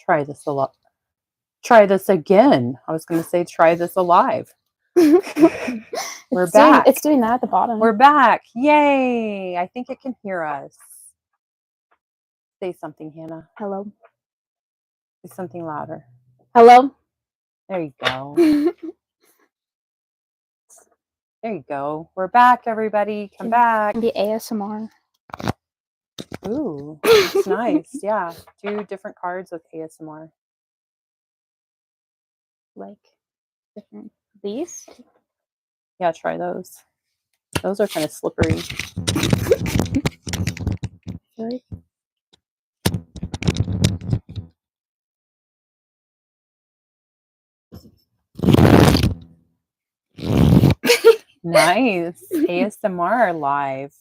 Try this a lot. Try this again. I was going to say try this alive. We're back. It's doing that at the bottom. We're back. Yay. I think it can hear us. Say something, Hannah. Hello. Say something louder. Hello. There you go. There you go. We're back, everybody. Come back. Can be ASMR. Ooh, that's nice. Yeah. Do different cards with ASMR. Like different these? Yeah, try those. Those are kind of slippery. Really? Nice. ASMR live.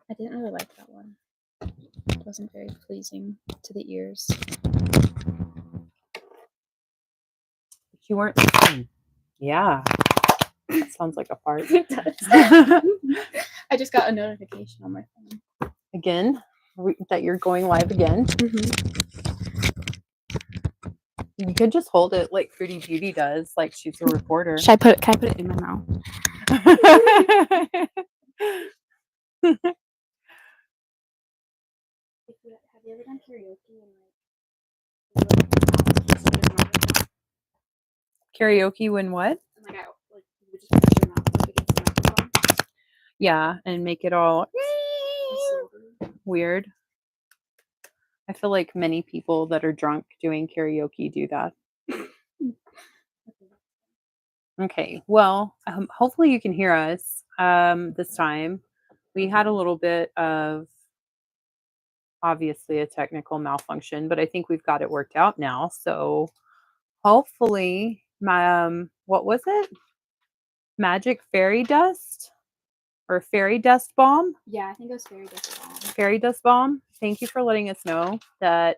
I didn't really like that one. It wasn't very pleasing to the ears. You weren't. Yeah. That sounds like a fart. It does. I just got a notification on my phone. Again? That you're going live again? Mm-hmm. You could just hold it like Fruity Beauty does, like she's a reporter. Can I put it in my mouth? Have you ever done karaoke Karaoke when what? you would just put your mouth up against the microphone? Yeah, and make it all weird. I feel like many people that are drunk doing karaoke do that. Okay, well, hopefully you can hear us this time. We had a little bit of, obviously, a technical malfunction, but I think we've got it worked out now. So hopefully, what was it? Magic fairy dust or fairy dust bomb? Yeah, I think it was fairy dust bomb. Fairy dust bomb. Thank you for letting us know that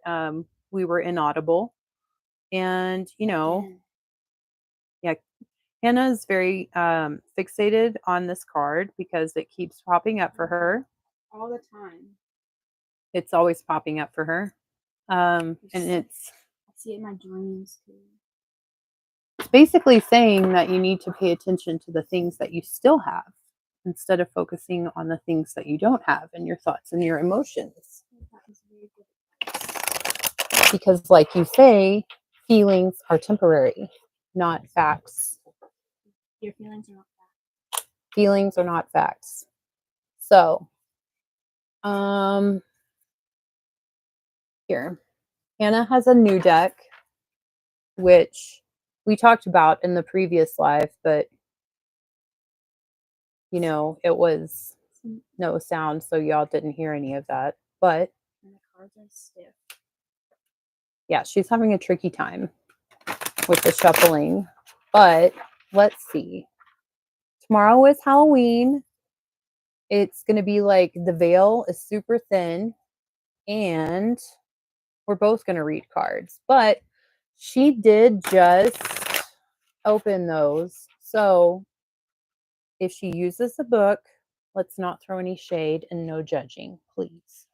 we were inaudible. And, yeah, Hannah's very fixated on this card because it keeps popping up for her. All the time. It's always popping up for her. And it's... I see it in my dreams too. It's basically saying that you need to pay attention to the things that you still have instead of focusing on the things that you don't have and your thoughts and your emotions. Because like you say, feelings are temporary, not facts. Your feelings are not facts. Feelings are not facts. So, here. Hannah has a new deck, which we talked about in the previous live, but it was no sound, so y'all didn't hear any of that. But and the cards are stiff. Yeah, she's having a tricky time with the shuffling. But let's see. Tomorrow is Halloween. It's going to be like the veil is super thin, and we're both going to read cards. But she did just open those. So if she uses a book, let's not throw any shade and no judging, please.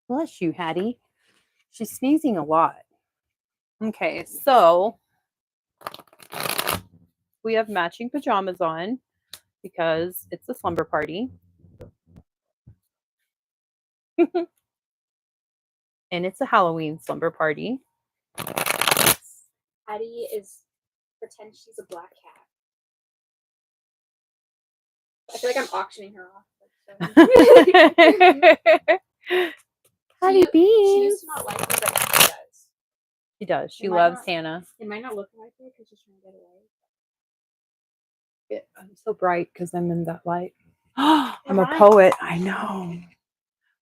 Bless you, Hattie. She's sneezing a lot. Okay, so we have matching pajamas on because it's a slumber party. And it's a Halloween slumber party. Hattie pretends she's a black cat. I feel like I'm auctioning her off. Hattie Beans. She used to not like me, but she does. She does. She loves Hannah. It might not look like her because she's trying to get away. I'm so bright because I'm in that light. I'm a poet. I know.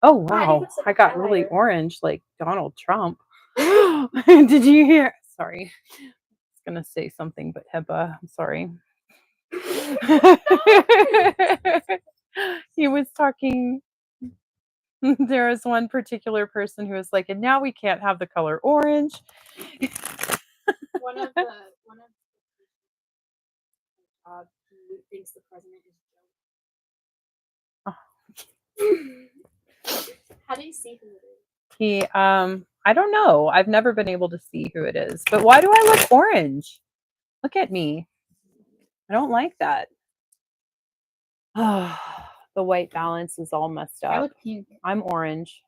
Oh, wow. I got really orange like Donald Trump. Did you hear? Sorry. I was going to say something, but HIPAA. I'm sorry. He was talking. There was one particular person who was like, and now we can't have the color orange. One of the who thinks the president is Joe. How do you see who it is? He, I don't know. I've never been able to see who it is. But why do I look orange? Look at me. I don't like that. The white balance is all messed I up. look pink. I'm orange.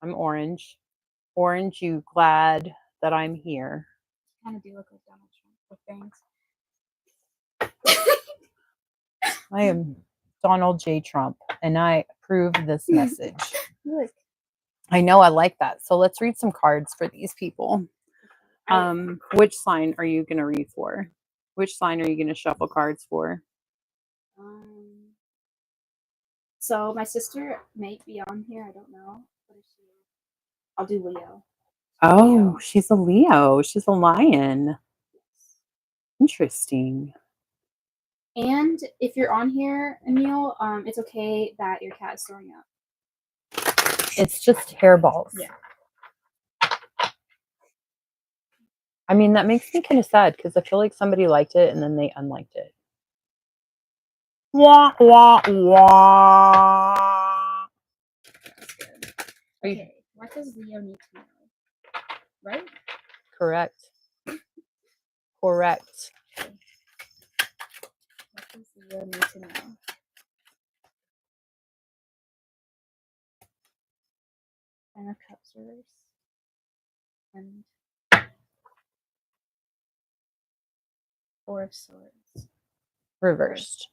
I'm orange. Orange, you glad that I'm here. Kind of do look like Donald Trump with bangs. I am Donald J. Trump, and I approve this message. Look. I know I like that. So let's read some cards for these people. Which sign are you going to read for? Which sign are you going to shuffle cards for? So my sister might be on here. I don't know. What is she? I'll do Leo. Oh, Leo. she's a Leo. She's a lion. Yes. Interesting. And if you're on here, Emil, it's okay that your cat is throwing up. It's just hairballs. Yeah. I mean, that makes me kind of sad because I feel like somebody liked it and then they unliked it. Wah, wah, wah. That's good. Okay. What does Leo need to know? Right? Correct. Correct. What does Leo need to know? Ten of Cups reverse. And Four of Swords. Reversed.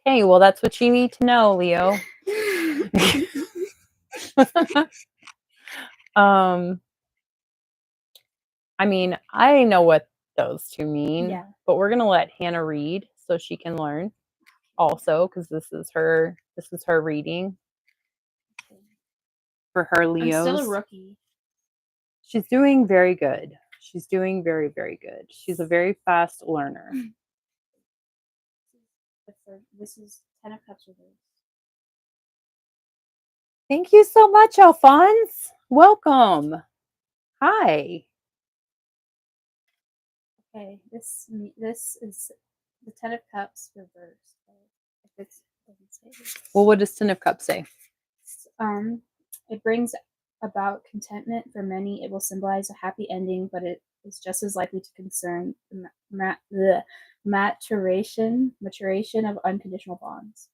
Okay, well, that's what you need to know, Leo. I mean, I know what those two mean, Yeah. but we're gonna let Hannah read so she can learn also because this is her reading for her Leos. I'm still a rookie. She's doing very good. She's doing very, very good. She's a very fast learner. This is Ten of Cups reverse. Thank you so much, Alphonse. Welcome. Hi. Okay, this is the Ten of Cups reversed. If it's doesn't say this. Well, what does Ten of Cups say? It brings about contentment for many. It will symbolize a happy ending, but it is just as likely to concern the maturation of unconditional bonds.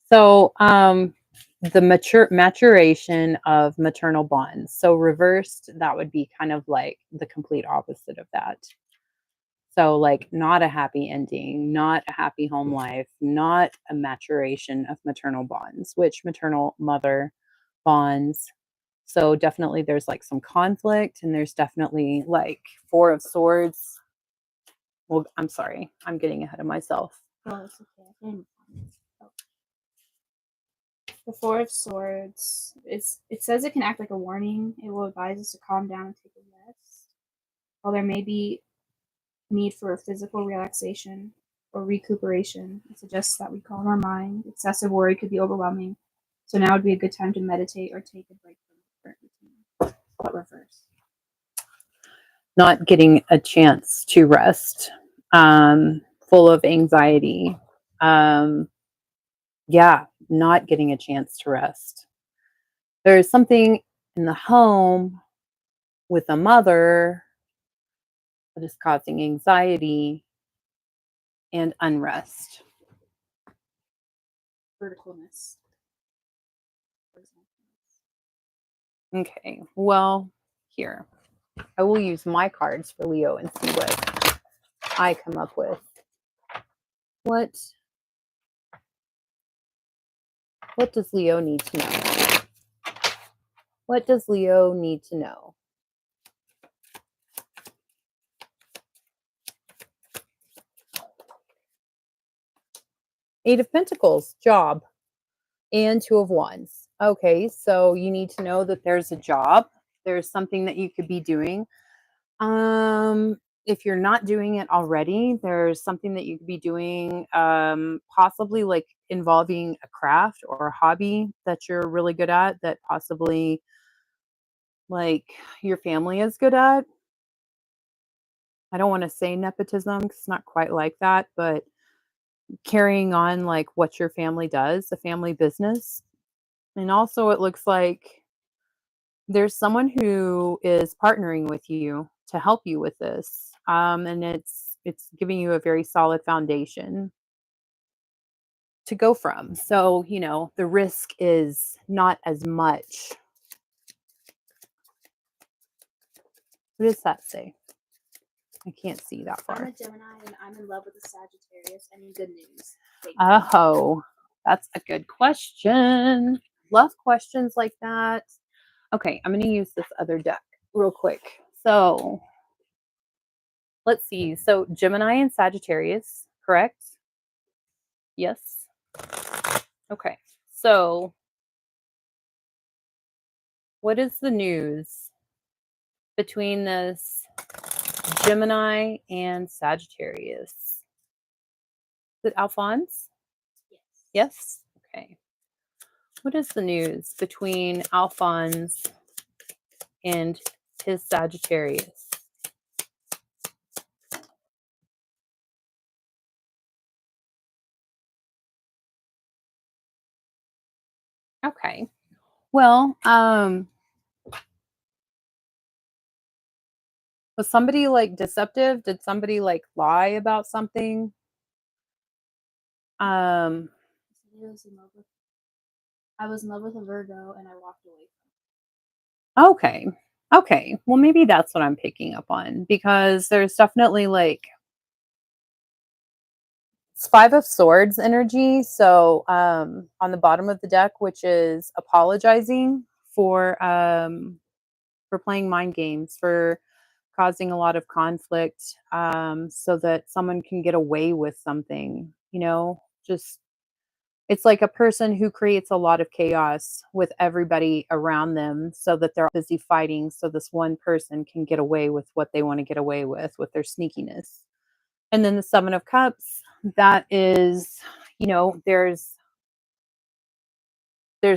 So, the maturation of maternal bonds. So reversed, that would be kind of like the complete opposite of that. So, like, not a happy ending, not a happy home life, not a maturation of maternal bonds, which maternal mother bonds. So, definitely there's like some conflict, and there's definitely like Four of Swords. Well, I'm sorry, I'm getting ahead of myself. Oh, it's okay. The Four of Swords. It says it can act like a warning. It will advise us to calm down and take a rest. While there may be need for physical relaxation or recuperation, it suggests that we calm our mind. Excessive worry could be overwhelming, so now would be a good time to meditate or take a break from the current routine. But reverse. Not getting a chance to rest, full of anxiety. Yeah, not getting a chance to rest. There's something in the home with a mother that is causing anxiety and unrest. Verticalness. Okay, well, here. I will use my cards for Leo and see what I come up with. What does Leo need to know? What does Leo need to know? Eight of Pentacles, job, and Two of Wands. Okay, so you need to know that there's a job. There's something that you could be doing. If you're not doing it already, there's something that you could be doing, possibly like involving a craft or a hobby that you're really good at, that possibly like your family is good at. I don't want to say nepotism 'cause it's not quite like that, but carrying on like what your family does, the family business. And also, it looks like there's someone who is partnering with you to help you with this, and it's giving you a very solid foundation to go from. So, the risk is not as much. What does that say? I can't see that I'm far. a Gemini and I'm in love with a Sagittarius. Any good news? Thank you. Oh, that's a good question. Love questions like that. Okay, I'm going to use this other deck real quick. So, let's see. So, Gemini and Sagittarius, correct? Yes. Okay. So, what is the news between this Gemini and Sagittarius? Is it Alphonse? Yes. Yes? Okay. What is the news between Alphonse and his Sagittarius? Okay. Well, was somebody like deceptive? Did somebody like lie about something? Um, I was in love with a Virgo and I walked away okay. Okay. Well, maybe that's what I'm picking up on because there's definitely like it's 5 of Swords energy. So, on the bottom of the deck, which is apologizing for playing mind games, for causing a lot of conflict, so that someone can get away with something, just it's like a person who creates a lot of chaos with everybody around them so that they're busy fighting so this one person can get away with what they want to get away with their sneakiness. And then the 7 of Cups, that is, there's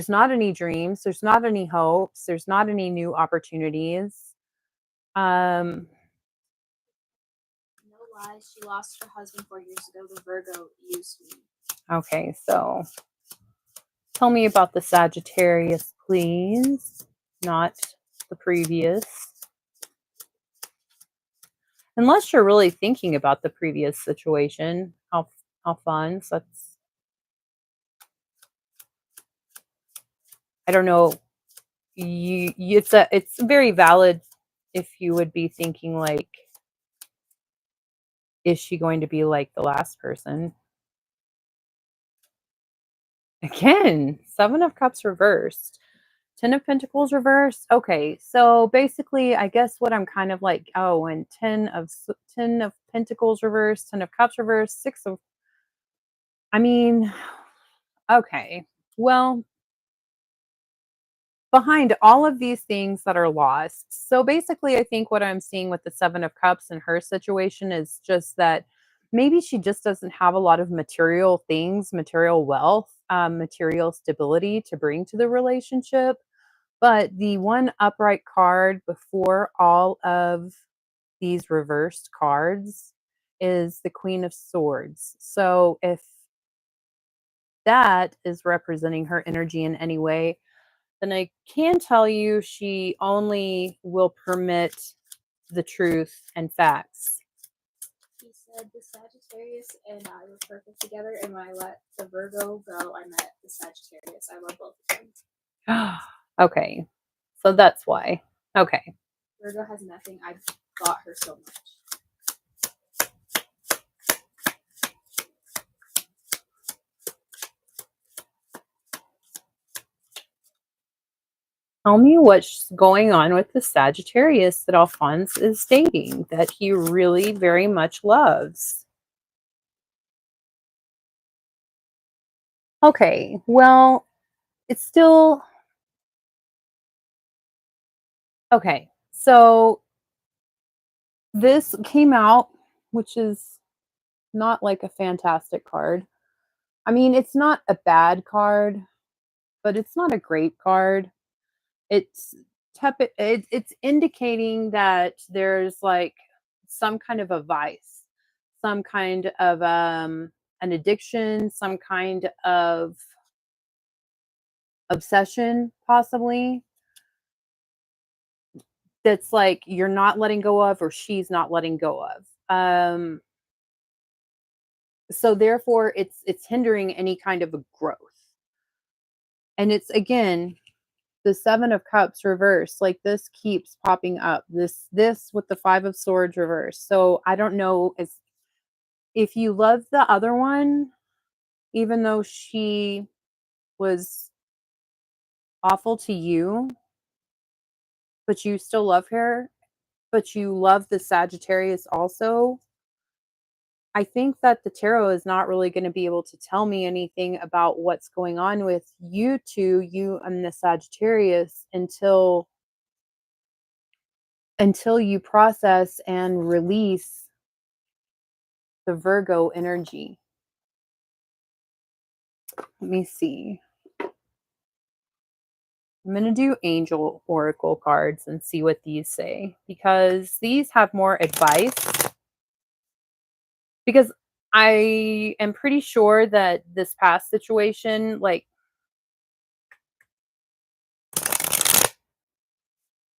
not any dreams, there's not any hopes, there's not any new opportunities. Um, from. No lies. She lost her husband 4 years ago. The Virgo used me. okay, so tell me about the Sagittarius, please. Not the previous. Unless you're really thinking about the previous situation, how fun. So that's I don't know. It's very valid if you would be thinking like, is she going to be like the last person? Again, 7 of Cups reversed. 10 of Pentacles reversed. Okay, so basically, I guess what I'm kind of like, oh, and 10 of Pentacles reversed, 10 of Cups reversed, 6 of. I mean, okay. Well, behind all of these things that are lost. So basically, I think what I'm seeing with the 7 of Cups in her situation is just that maybe she just doesn't have a lot of material things, material wealth, material stability to bring to the relationship. But the one upright card before all of these reversed cards is the Queen of Swords. So if that is representing her energy in any way, then I can tell you she only will permit the truth and facts. He said the Sagittarius and I were perfect together, and when I let the Virgo go, I met the Sagittarius. I love both of them. Okay. So that's why. Okay. Virgo has nothing. I got her so much. Tell me what's going on with the Sagittarius that Alphonse is dating that he really very much loves. Okay, well, it's still okay. So this came out, which is not like a fantastic card. I mean, it's not a bad card, but it's not a great card. It's it's indicating that there's like some kind of a vice, some kind of an addiction, some kind of obsession, possibly, that's like you're not letting go of or she's not letting go of. So therefore it's hindering any kind of a growth. And it's again the 7 of cups reversed. Like this keeps popping up. This with the 5 of swords reversed. So I don't know if you love the other one, even though she was awful to you, but you still love her, but you love the Sagittarius also. I think that the tarot is not really going to be able to tell me anything about what's going on with you two, you and the Sagittarius, until you process and release the Virgo energy. Let me see. I'm going to do angel oracle cards and see what these say, because these have more advice. Because I am pretty sure that this past situation, like,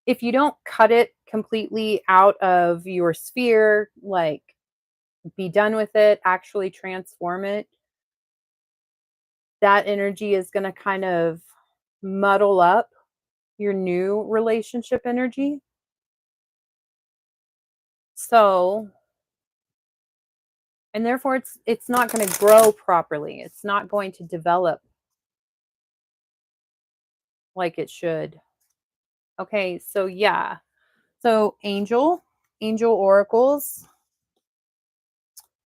if you don't cut it completely out of your sphere, like, be done with it, actually transform it, that energy is going to kind of muddle up your new relationship energy. So, and therefore it's not going to grow properly. It's not going to develop like it should. Okay, so yeah. So angel oracles,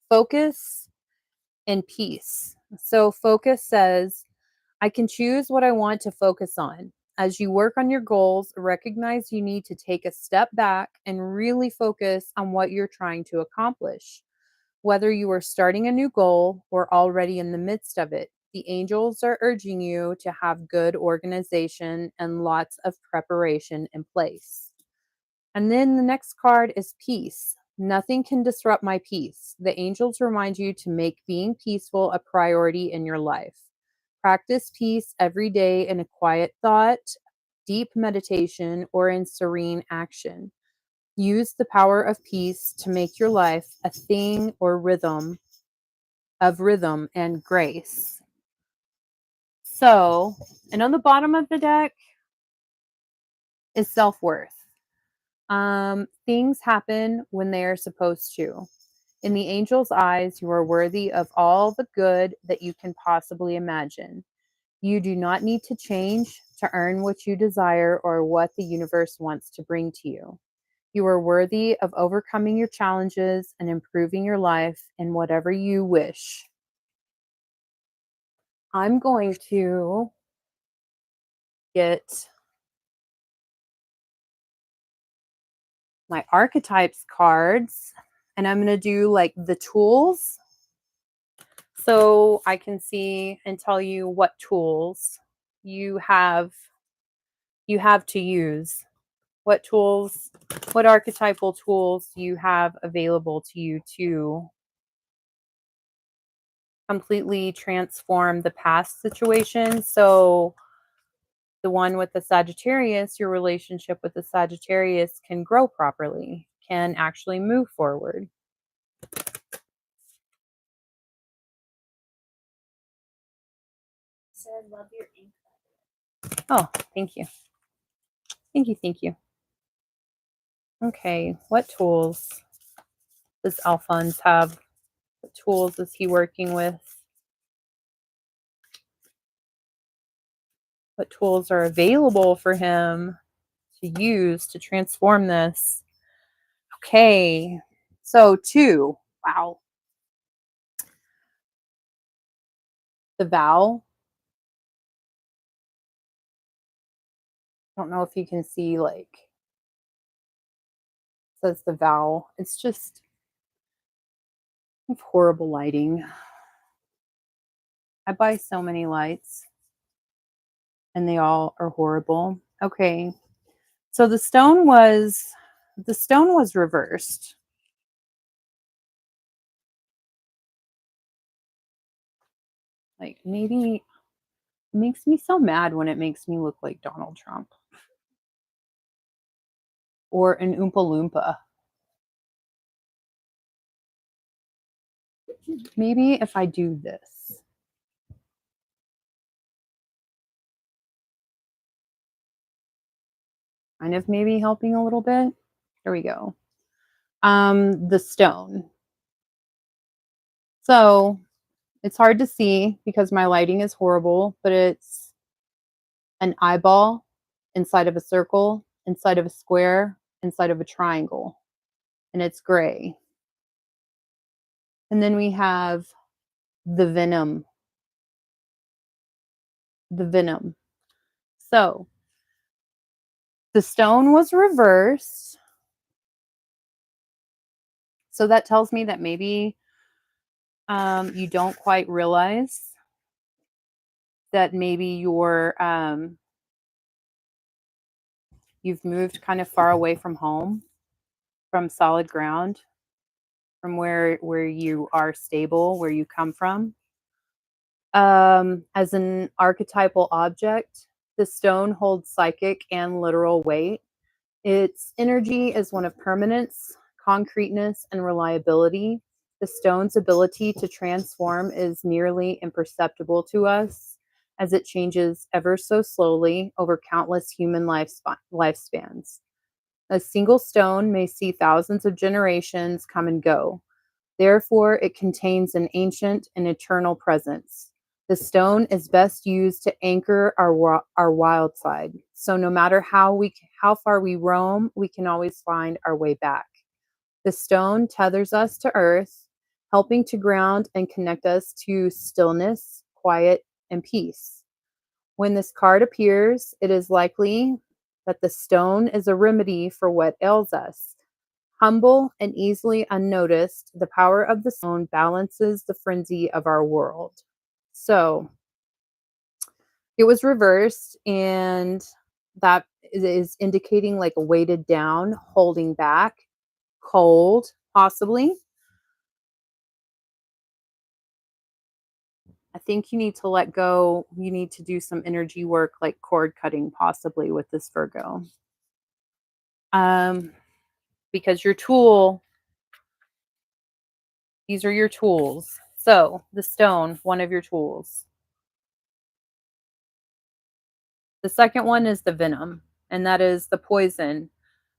focus and peace. So focus says, I can choose what I want to focus on. As you work on your goals, recognize you need to take a step back and really focus on what you're trying to accomplish. Whether you are starting a new goal or already in the midst of it, the angels are urging you to have good organization and lots of preparation in place. And then the next card is peace. Nothing can disrupt my peace. The angels remind you to make being peaceful a priority in your life. Practice peace every day in a quiet thought, deep meditation, or in serene action. Use the power of peace to make your life a thing or rhythm and grace. So, and on the bottom of the deck is self-worth. Things happen when they are supposed to. In the angel's eyes, you are worthy of all the good that you can possibly imagine. You do not need to change to earn what you desire or what the universe wants to bring to you. You are worthy of overcoming your challenges and improving your life in whatever you wish. I'm going to get my archetypes cards and I'm going to do like the tools so I can see and tell you what tools you have to use. What tools, what archetypal tools you have available to you to completely transform the past situation. So the one with the Sagittarius, your relationship with the Sagittarius can grow properly, can actually move forward. So I love your ink. Oh, thank you. Thank you. Thank you. Okay, what tools does Alphonse have? What tools is he working with? What tools are available for him to use to transform this? Okay, so 2. Wow. The vow. I don't know if you can see, like, says the vow. It's just horrible lighting. I buy so many lights and they all are horrible. Okay. So the stone was reversed. Like maybe it makes me so mad when it makes me look like Donald Trump or an Oompa Loompa. Maybe if I do this. Kind of maybe helping a little bit. There we go. The stone. So it's hard to see because my lighting is horrible, but it's an eyeball inside of a circle, inside of a square, inside of a triangle, and it's gray. And then we have the venom. The venom. So the stone was reversed. So that tells me that maybe you don't quite realize that maybe you've moved kind of far away from home, from solid ground, from where you are stable, where you come from. As an archetypal object, the stone holds psychic and literal weight. Its energy is one of permanence, concreteness, and reliability. The stone's ability to transform is nearly imperceptible to us as it changes ever so slowly over countless human lifespans. A single stone may see thousands of generations come and go. Therefore, it contains an ancient and eternal presence. The stone is best used to anchor our wild side. So no matter how far we roam, we can always find our way back. The stone tethers us to earth, helping to ground and connect us to stillness, quiet, and peace. When this card appears, it is likely that the stone is a remedy for what ails us. Humble and easily unnoticed, the power of the stone balances the frenzy of our world. So it was reversed, and that is indicating like a weighted down, holding back, cold, possibly. I think you need to let go. You need to do some energy work, like cord cutting, possibly with this Virgo. Because your tool, these are your tools. So the stone, one of your tools. The second one is the venom, and that is the poison,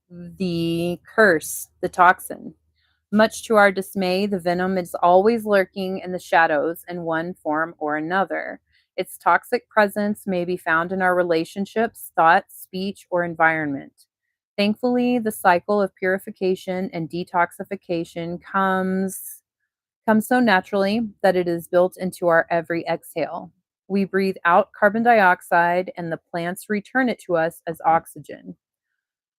the curse, the toxin. Much to our dismay, the venom is always lurking in the shadows in one form or another. Its toxic presence may be found in our relationships, thoughts, speech, or environment. Thankfully, the cycle of purification and detoxification comes so naturally that it is built into our every exhale. We breathe out carbon dioxide and the plants return it to us as oxygen.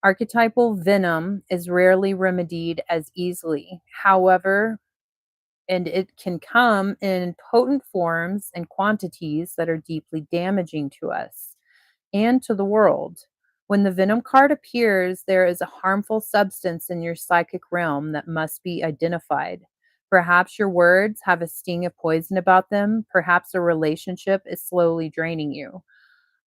Archetypal venom is rarely remedied as easily. However, and it can come in potent forms and quantities that are deeply damaging to us and to the world. When the venom card appears, there is a harmful substance in your psychic realm that must be identified. Perhaps your words have a sting of poison about them. Perhaps a relationship is slowly draining you.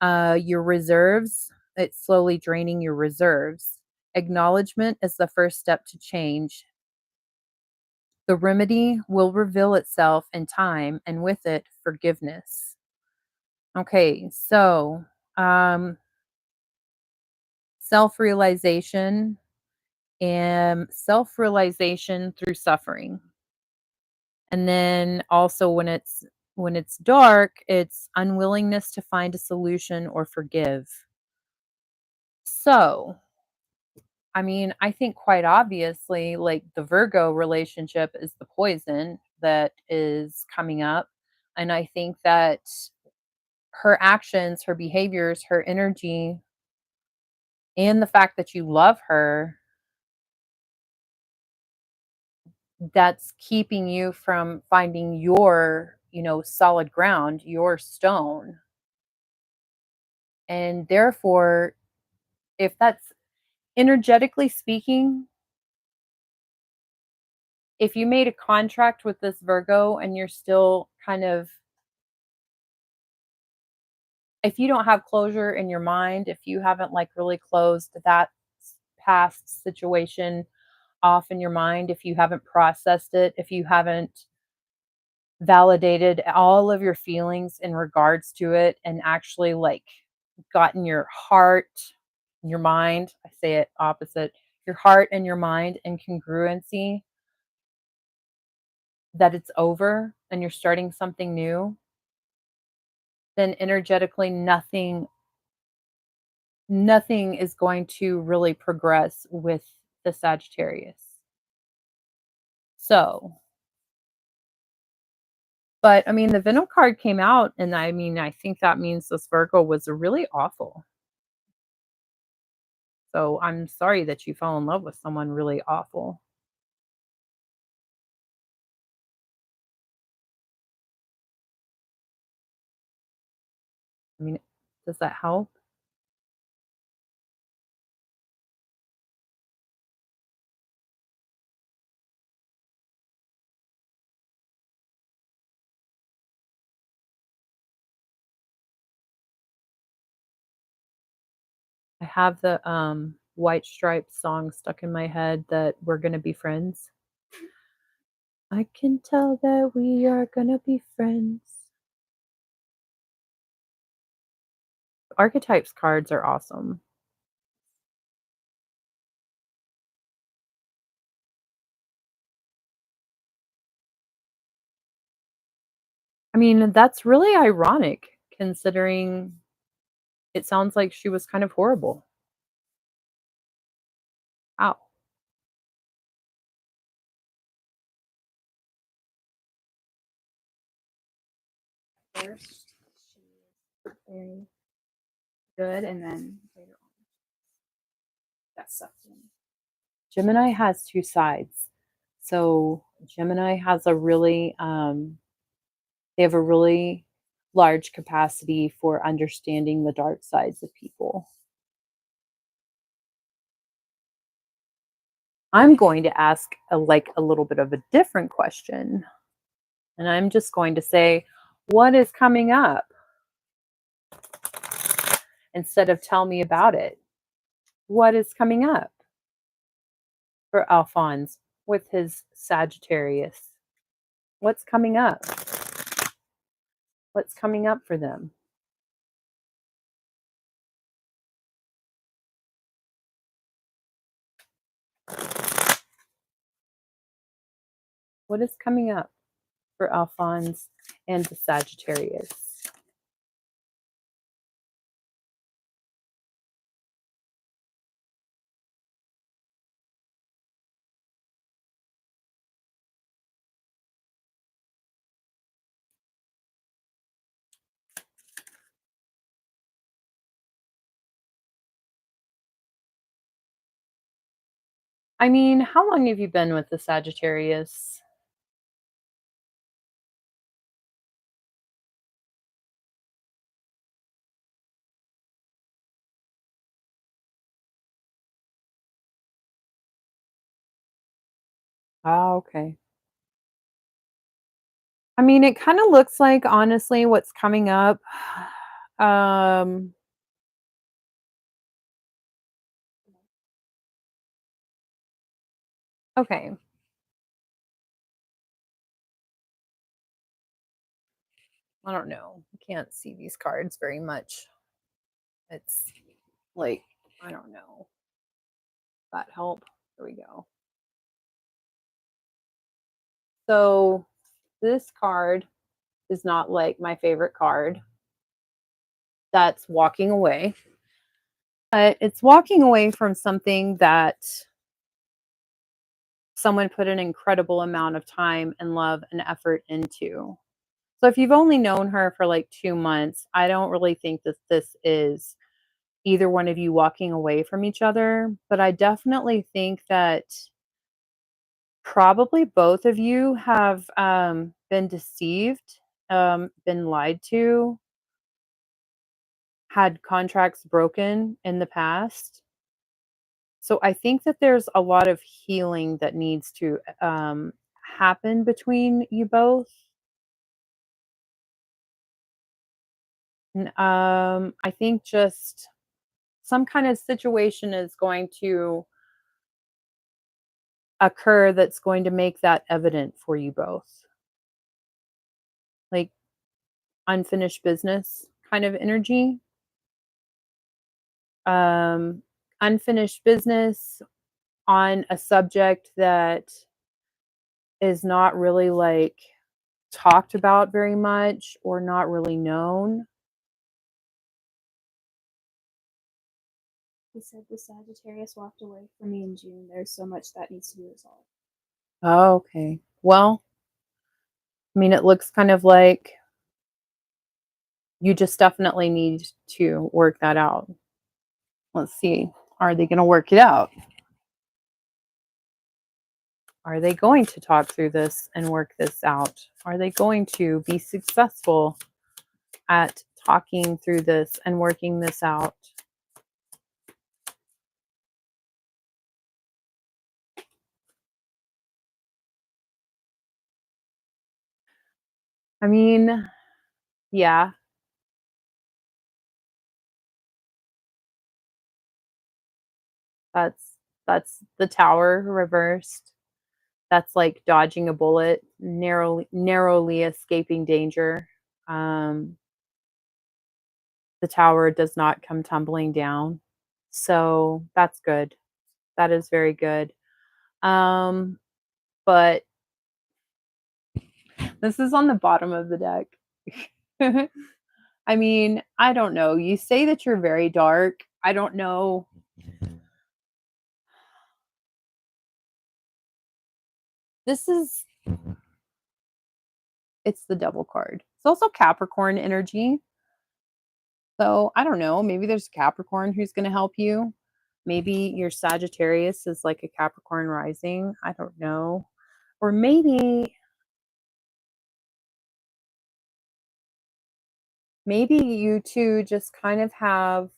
Your reserves, it's slowly draining your reserves. Acknowledgement is the first step to change. The remedy will reveal itself in time, and with it, forgiveness. Okay, so self-realization and self-realization through suffering. And then also when it's dark, it's unwillingness to find a solution or forgive. So, I mean, I think quite obviously, like the Virgo relationship is the poison that is coming up. And I think that her actions, her behaviors, her energy, and the fact that you love her, that's keeping you from finding your, solid ground, your stone. And therefore, if that's energetically speaking, if you made a contract with this Virgo and you're still kind of if you don't have closure in your mind, if you haven't like really closed that past situation off in your mind, if you haven't processed it, if you haven't validated all of your feelings in regards to it and actually like gotten your heart, your mind, I say it opposite, your heart and your mind in congruency that it's over and you're starting something new, then energetically nothing is going to really progress with the Sagittarius. So, but I mean, the Venom card came out, and I mean, I think that means this Virgo was really awful. So I'm sorry that you fell in love with someone really awful. I mean, does that help? I have the White Stripes song stuck in my head that we're gonna be friends. I can tell that we are gonna be friends. Archetypes cards are awesome. I mean, that's really ironic considering it sounds like she was kind of horrible. Wow. First, she is very good, and then later on, got sucked in. Gemini has two sides. So Gemini has a really they have a really large capacity for understanding the dark sides of people. I'm going to ask a little bit of a different question. And I'm just going to say, what is coming up? Instead of tell me about it. What is coming up for Alphonse with his Sagittarius? What's coming up? What's coming up for them? What is coming up for Alphonse and the Sagittarius? I mean, how long have you been with the Sagittarius? Oh, okay. I mean, it kind of looks like honestly what's coming up. Um, okay. I don't know. I can't see these cards very much. It's like, I don't know. That help. There we go. So this card is not like my favorite card. That's walking away. But it's walking away from something that someone put an incredible amount of time and love and effort into. So if you've only known her for like 2 months, I don't really think that this is either one of you walking away from each other, but I definitely think that probably both of you have been deceived, been lied to, had contracts broken in the past. So I think that there's a lot of healing that needs to happen between you both. I think just some kind of situation is going to occur that's going to make that evident for you both. Like unfinished business kind of energy. Um, unfinished business on a subject that is not really like talked about very much or not really known. He said the Sagittarius walked away from me in June. There's so much that needs to be resolved. Oh, okay. Well, I mean, it looks kind of like you just definitely need to work that out. Let's see. Are they going to work it out? Are they going to talk through this and work this out? Are they going to be successful at talking through this and working this out? I mean, yeah, that's that's the tower reversed. That's like dodging a bullet, narrowly escaping danger. Um, the tower does not come tumbling down. So that's good. That is very good. Um, but this is on the bottom of the deck. I mean, I don't know. You say that you're very dark. I don't know. This is it's the devil card. It's also Capricorn energy. So I don't know. Maybe there's a Capricorn who's going to help you. Maybe your Sagittarius is like a Capricorn rising. I don't know. Or maybe you two just kind of have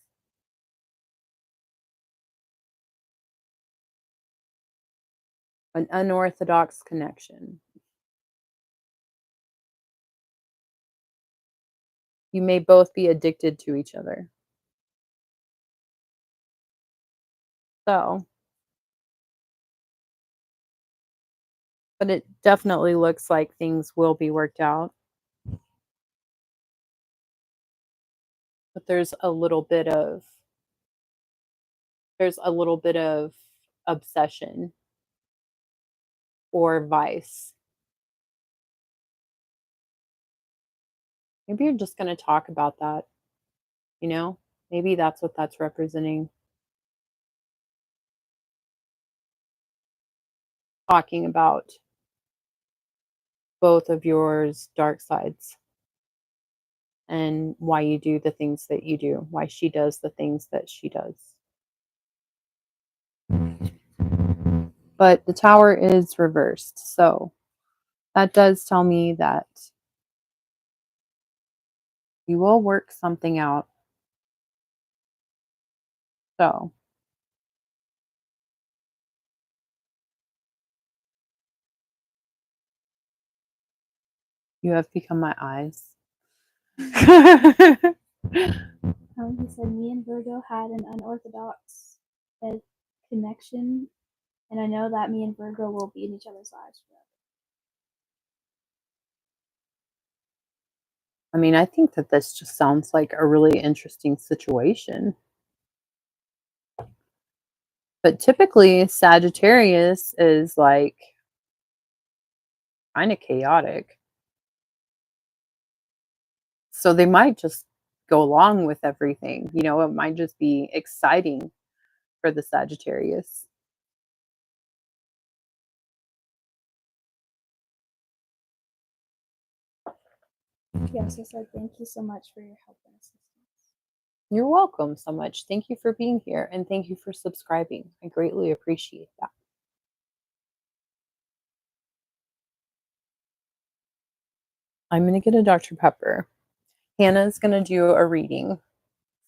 an unorthodox connection. You may both be addicted to each other. So, but it definitely looks like things will be worked out. But there's a little bit of obsession or vice. Maybe you're just going to talk about that, you know? Maybe that's what that's representing. Talking about both of yours dark sides and why you do the things that you do, why she does the things that she does. But the tower is reversed. So that does tell me that you will work something out. So you have become my eyes. He said me and Virgo had an unorthodox connection, and I know that me and Virgo will be in each other's lives forever. I mean, I think that this just sounds like a really interesting situation. But typically, Sagittarius is like kind of chaotic. So they might just go along with everything. You know, it might just be exciting for the Sagittarius. Yes, I said thank you so much for your help and assistance. You're welcome so much. Thank you for being here and thank you for subscribing. I greatly appreciate that. I'm going to get a Dr. Pepper. Hannah's going to do a reading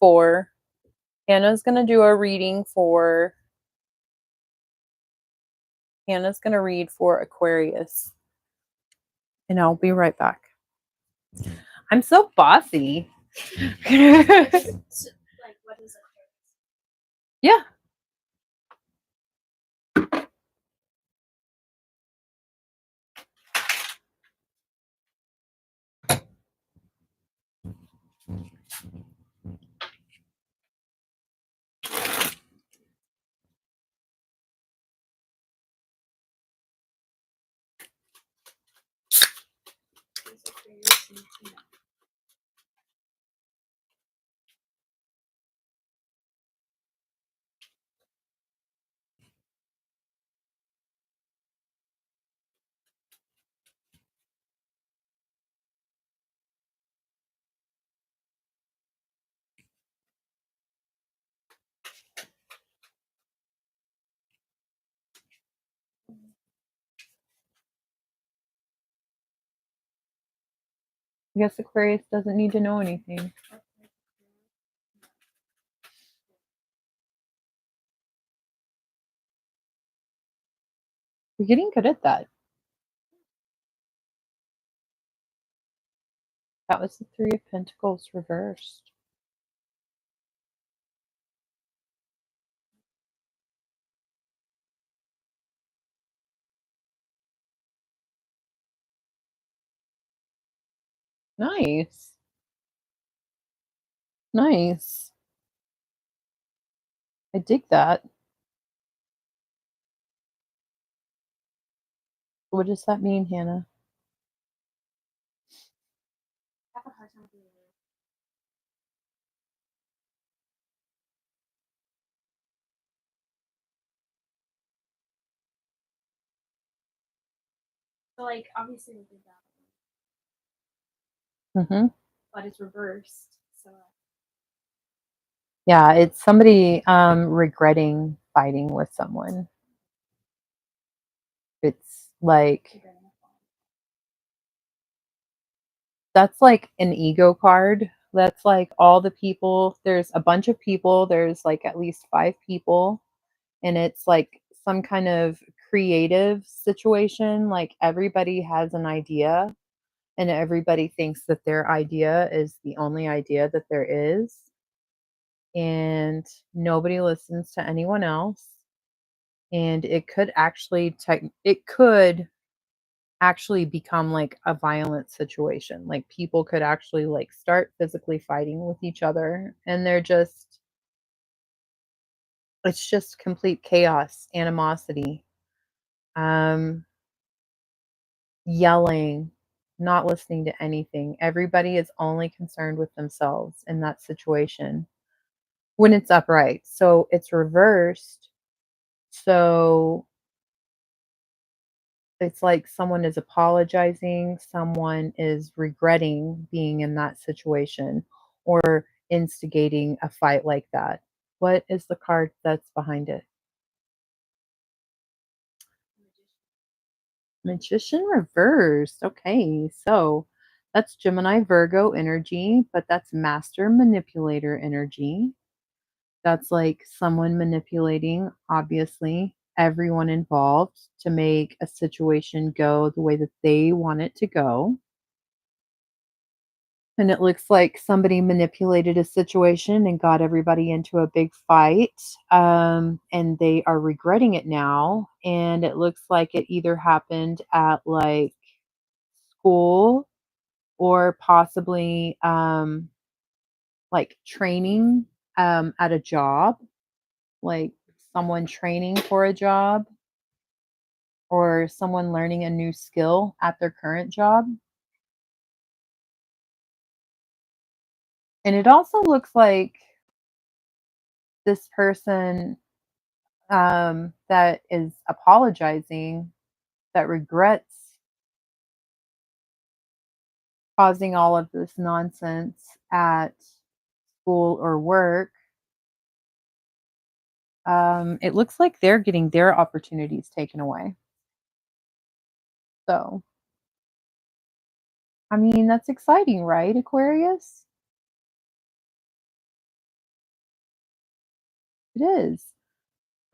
for Hannah's going to do a reading for Hannah's going to read for Aquarius. And I'll be right back. I'm so bossy. Like, what is it? Yeah. I guess Aquarius doesn't need to know anything. You're getting good at that. That was the Three of Pentacles reversed. Nice. Nice. I dig that. What does that mean, Hannah? I have a hard time doing it. So, like, obviously we did that, Mm-hmm. but it's reversed. So, Yeah, it's somebody regretting fighting with someone. It's like that's like an ego card. That's like all the people. There's a bunch of people. There's like at least 5 people, and it's like some kind of creative situation. Like everybody has an idea, and everybody thinks that their idea is the only idea that there is, and nobody listens to anyone else. And it could actually become like a violent situation. Like people could actually like start physically fighting with each other, and it's just complete chaos, animosity, um yelling, not listening to anything. Everybody is only concerned with themselves in that situation when it's upright. So it's reversed. So it's like someone is apologizing, someone is regretting being in that situation or instigating a fight like that. What is the card that's behind it? Magician reversed. Okay, so that's Gemini Virgo energy, but that's master manipulator energy. That's like someone manipulating, obviously, everyone involved to make a situation go the way that they want it to go. And it looks like somebody manipulated a situation and got everybody into a big fight. And they are regretting it now. And it looks like it either happened at like school or possibly like training at a job, like someone training for a job or someone learning a new skill at their current job. And it also looks like this person that is apologizing, that regrets causing all of this nonsense at school or work, it looks like they're getting their opportunities taken away. So, I mean, that's exciting, right, Aquarius? It is.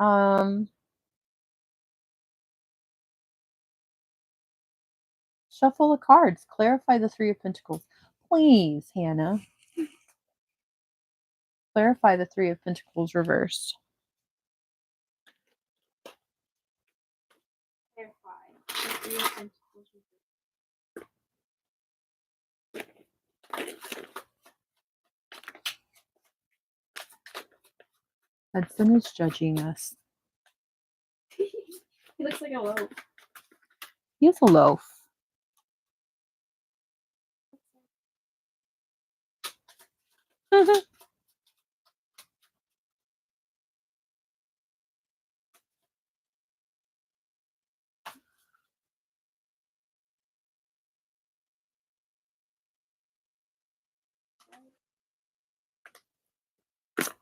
Um, Shuffle the cards. Clarify the Three of Pentacles. Please, Hannah. Clarify the Three of Pentacles reversed. Clarify. The Three of Pentacles Hudson is judging us. He looks like a loaf. He is a loaf.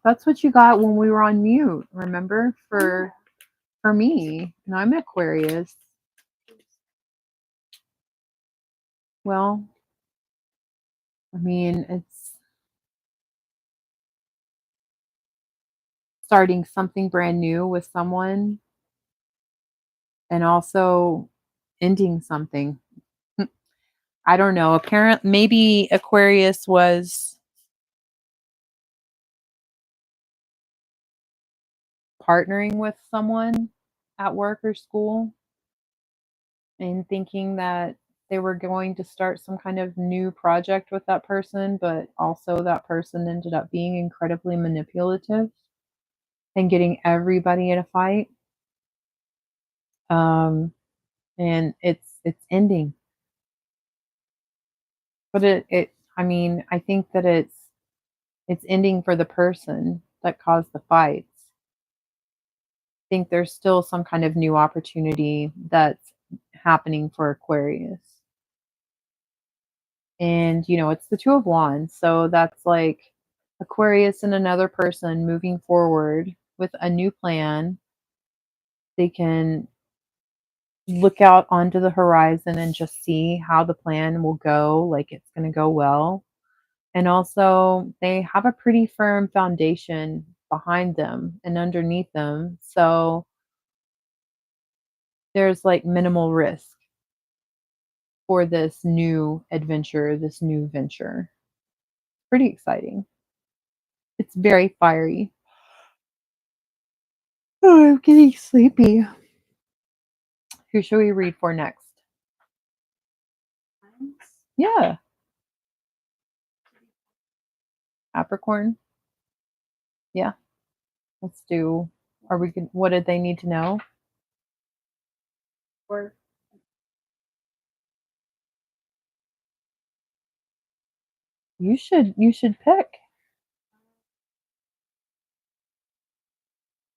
That's what you got when we were on mute, remember? For me, and I'm Aquarius. Well, I mean, it's starting something brand new with someone and also ending something. I don't know. Maybe Aquarius was partnering with someone at work or school and thinking that they were going to start some kind of new project with that person, but also that person ended up being incredibly manipulative and getting everybody in a fight. And it's ending. But I mean, I think that it's ending for the person that caused the fights. I think there's still some kind of new opportunity that's happening for Aquarius. And, it's the Two of Wands. So that's like Aquarius and another person moving forward with a new plan. They can look out onto the horizon and just see how the plan will go, like it's going to go well. And also, they have a pretty firm foundation behind them and underneath them. So there's like minimal risk for this new adventure, this new venture. Pretty exciting. It's very fiery. Oh, I'm getting sleepy. Who should we read for next? Yeah, Capricorn. Yeah, let's do. What did they need to know? Or You should pick.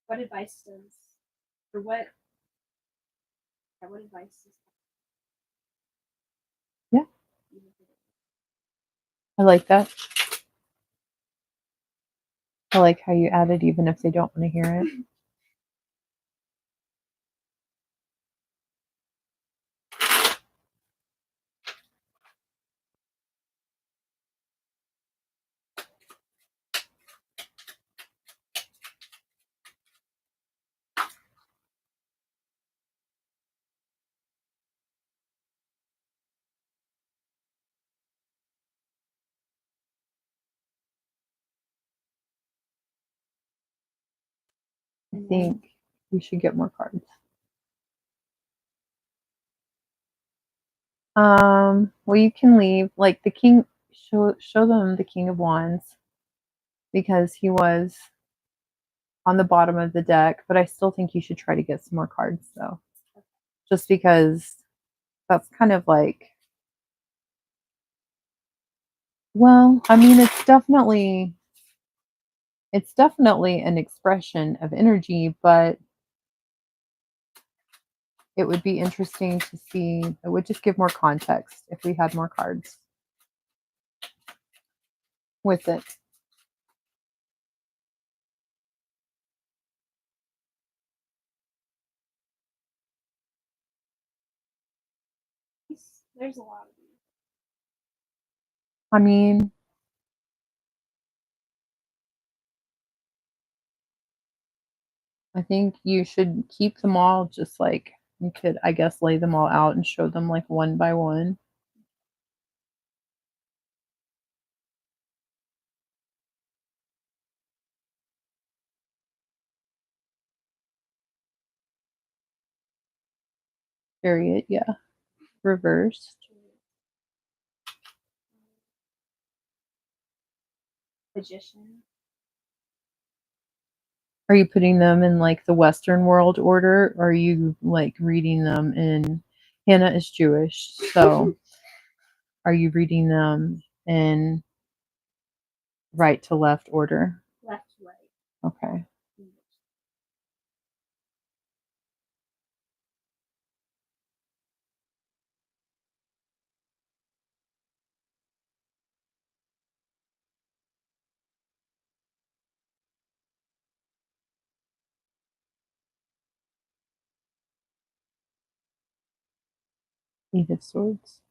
what advice does, or what? Yeah, what advice does? Yeah, I like that. I like how you added even if they don't want to hear it. I think we should get more cards. Well, you can leave like the king. Show them the King of Wands because he was on the bottom of the deck. But I still think you should try to get some more cards though, just because that's kind of like. Well, I mean, it's definitely an expression of energy, but it would be interesting to see. It would just give more context if we had more cards with it. There's a lot of these. I mean, I think you should keep them all just like you could, I guess, lay them all out and show them like one by one. Chariot, yeah. Reversed. Magician. Are you putting them in like the Western world order? Or are you like reading them in Hannah is Jewish, so are you reading them in right to left order? Left, right. Okay. Eight of Swords.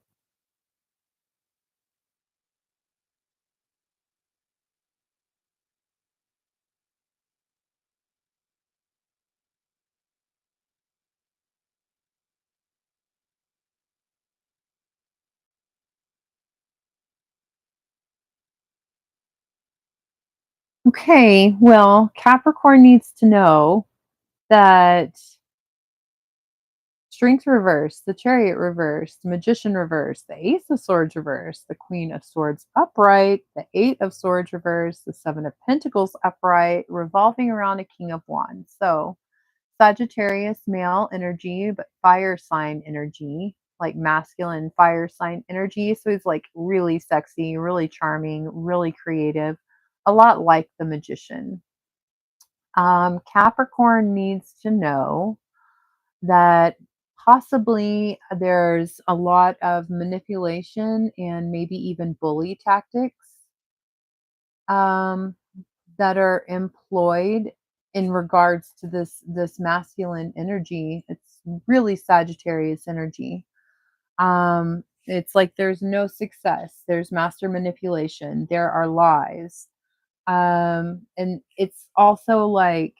Okay, well, Capricorn needs to know that Strength reverse, the Chariot reverse, the Magician reverse, the Ace of Swords reverse, the Queen of Swords upright, the Eight of Swords reverse, the Seven of Pentacles upright, revolving around a King of Wands. So Sagittarius male energy, but fire sign energy, like masculine fire sign energy. So he's like really sexy, really charming, really creative, a lot like the Magician. Capricorn needs to know that possibly there's a lot of manipulation and maybe even bully tactics um, that are employed in regards to this masculine energy. It's really Sagittarius energy. It's like there's no success. There's master manipulation. There are lies. And it's also like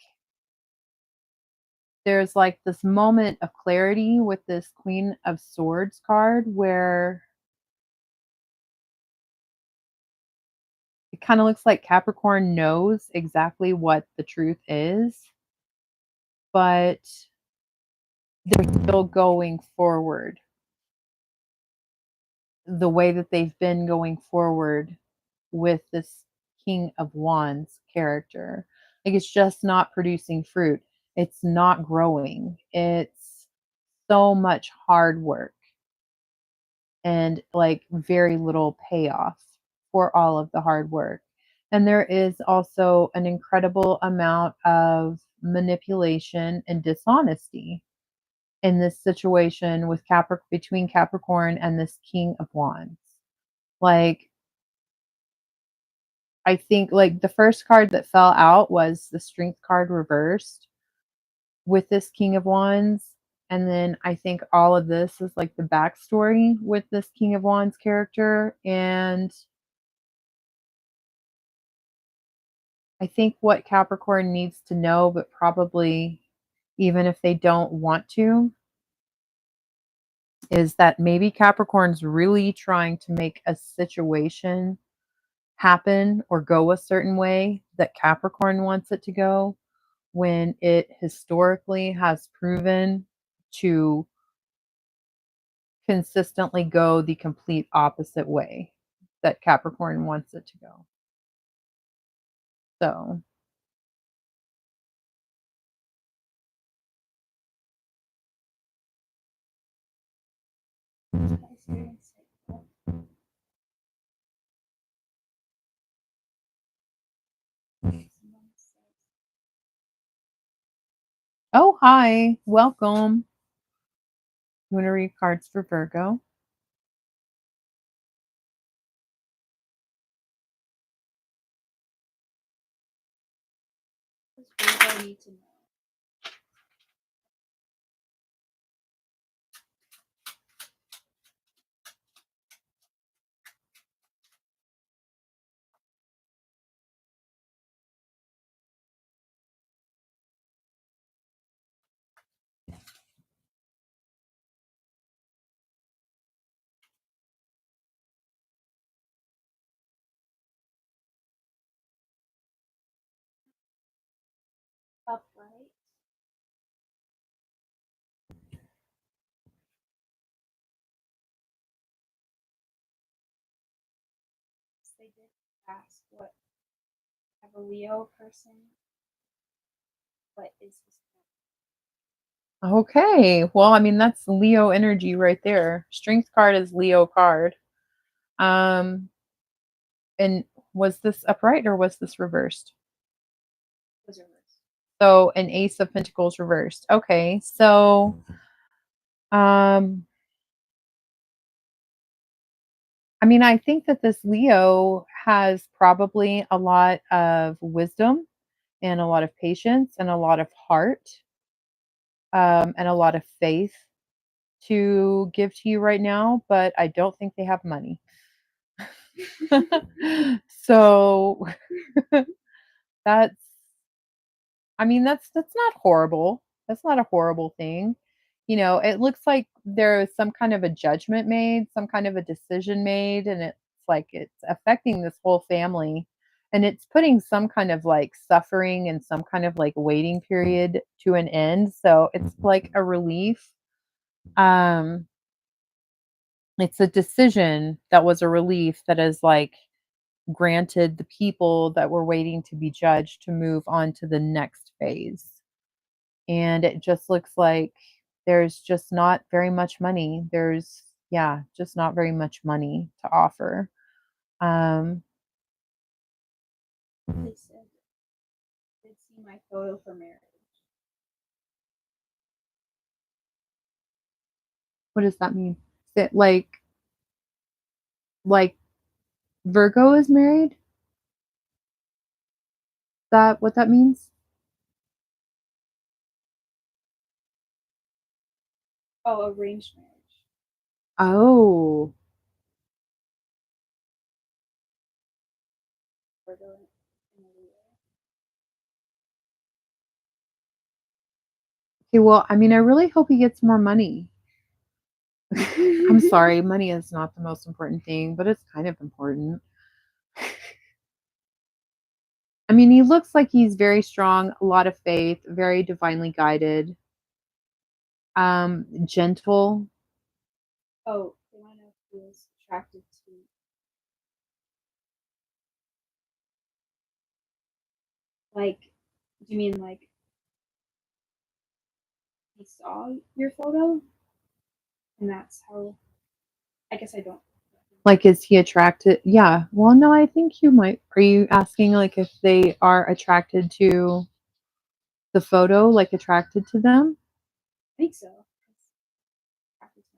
there's like this moment of clarity with this Queen of Swords card where it kind of looks like Capricorn knows exactly what the truth is, but they're still going forward the way that they've been going forward with this King of Wands character. Like it's just not producing fruit. It's not growing. It's so much hard work and like very little payoff for all of the hard work. And there is also an incredible amount of manipulation and dishonesty in this situation with between Capricorn and this King of Wands. Like I think like the first card that fell out was the Strength card reversed with this King of Wands. And then I think all of this is like the backstory with this King of Wands character. And I think what Capricorn needs to know, but probably even if they don't want to, is that maybe Capricorn's really trying to make a situation happen or go a certain way that Capricorn wants it to go when it historically has proven to consistently go the complete opposite way that Capricorn wants it to go. So, oh, hi, welcome. You want to read cards for Virgo? What do I need to know? Upright. they did ask what have a Leo person. What is this? Okay. Well, I mean, that's Leo energy right there. Strength card is Leo card. Um, and was this upright or was this reversed? Was reversed. So an Ace of Pentacles reversed. Okay. So, um, I mean, I think that this Leo has probably a lot of wisdom and a lot of patience and a lot of heart, and a lot of faith to give to you right now, but I don't think they have money. So that's, I mean, that's not horrible. That's not a horrible thing. You know, it looks like there is some kind of a judgment made, some kind of a decision made, and it's like it's affecting this whole family. And it's putting some kind of like suffering and some kind of like waiting period to an end. So it's like a relief. Um, it's a decision that was a relief that is like granted the people that were waiting to be judged to move on to the next phase. And it just looks like there's just not very much money. There's, yeah, just not very much money to offer. Um, They said they'd see my photo for marriage. what does that mean? Is it like Virgo is married? Is that what that means? Oh, arranged marriage. Oh, Virgo and Leo. okay. Well, I mean, I really hope he gets more money. I'm sorry, money is not the most important thing, but it's kind of important. I mean, he looks like he's very strong, a lot of faith, very divinely guided, gentle. Oh, they want to know if he was attracted to. Like, do you mean like he saw your photo? And that's how. I guess I don't. Like, is he attracted? Yeah. Well, no, I think you might. Are you asking like if they are attracted to the photo, like attracted to them? I think so. Attracted to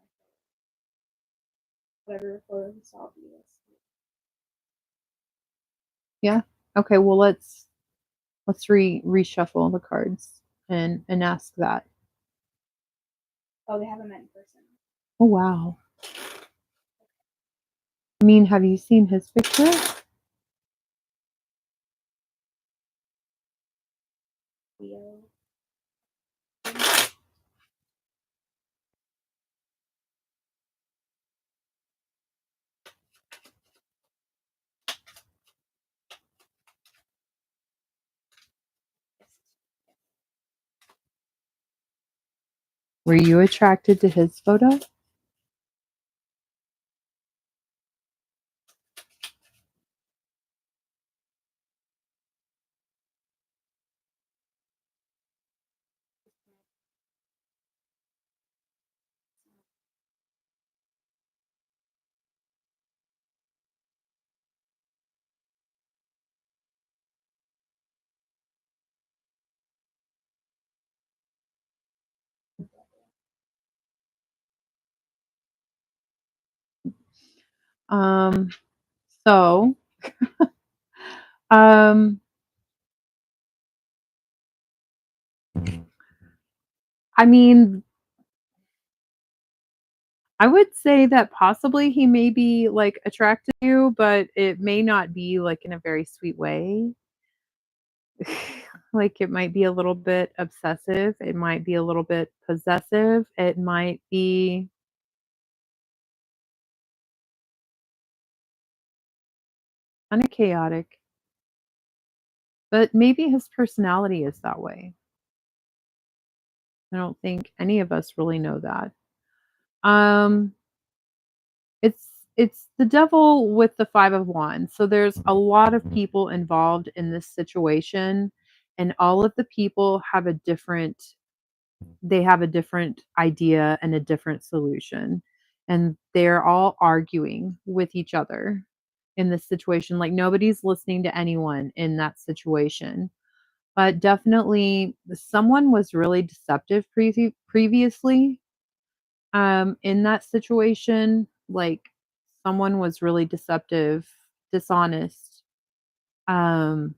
my photo. Whatever photo he saw of you was. Yeah. Okay. Well, let's reshuffle the cards and ask that. Oh, they haven't met in person. Oh wow. I mean, have you seen his picture? Leo. Were you attracted to his photo? Um. So, um, I mean, I would say that possibly he may be like attracted to you, but it may not be like in a very sweet way. Like it might be a little bit obsessive, it might be a little bit possessive, it might be kind of chaotic, but maybe his personality is that way. I don't think any of us really know that. Um, it's it's the devil with the 5 of wands. So there's a lot of people involved in this situation, and all of the people have a different idea and a different solution. And they're all arguing with each other in this situation. Like nobody's listening to anyone in that situation. But definitely someone was really deceptive previously in that situation. Like someone was really deceptive, dishonest. Um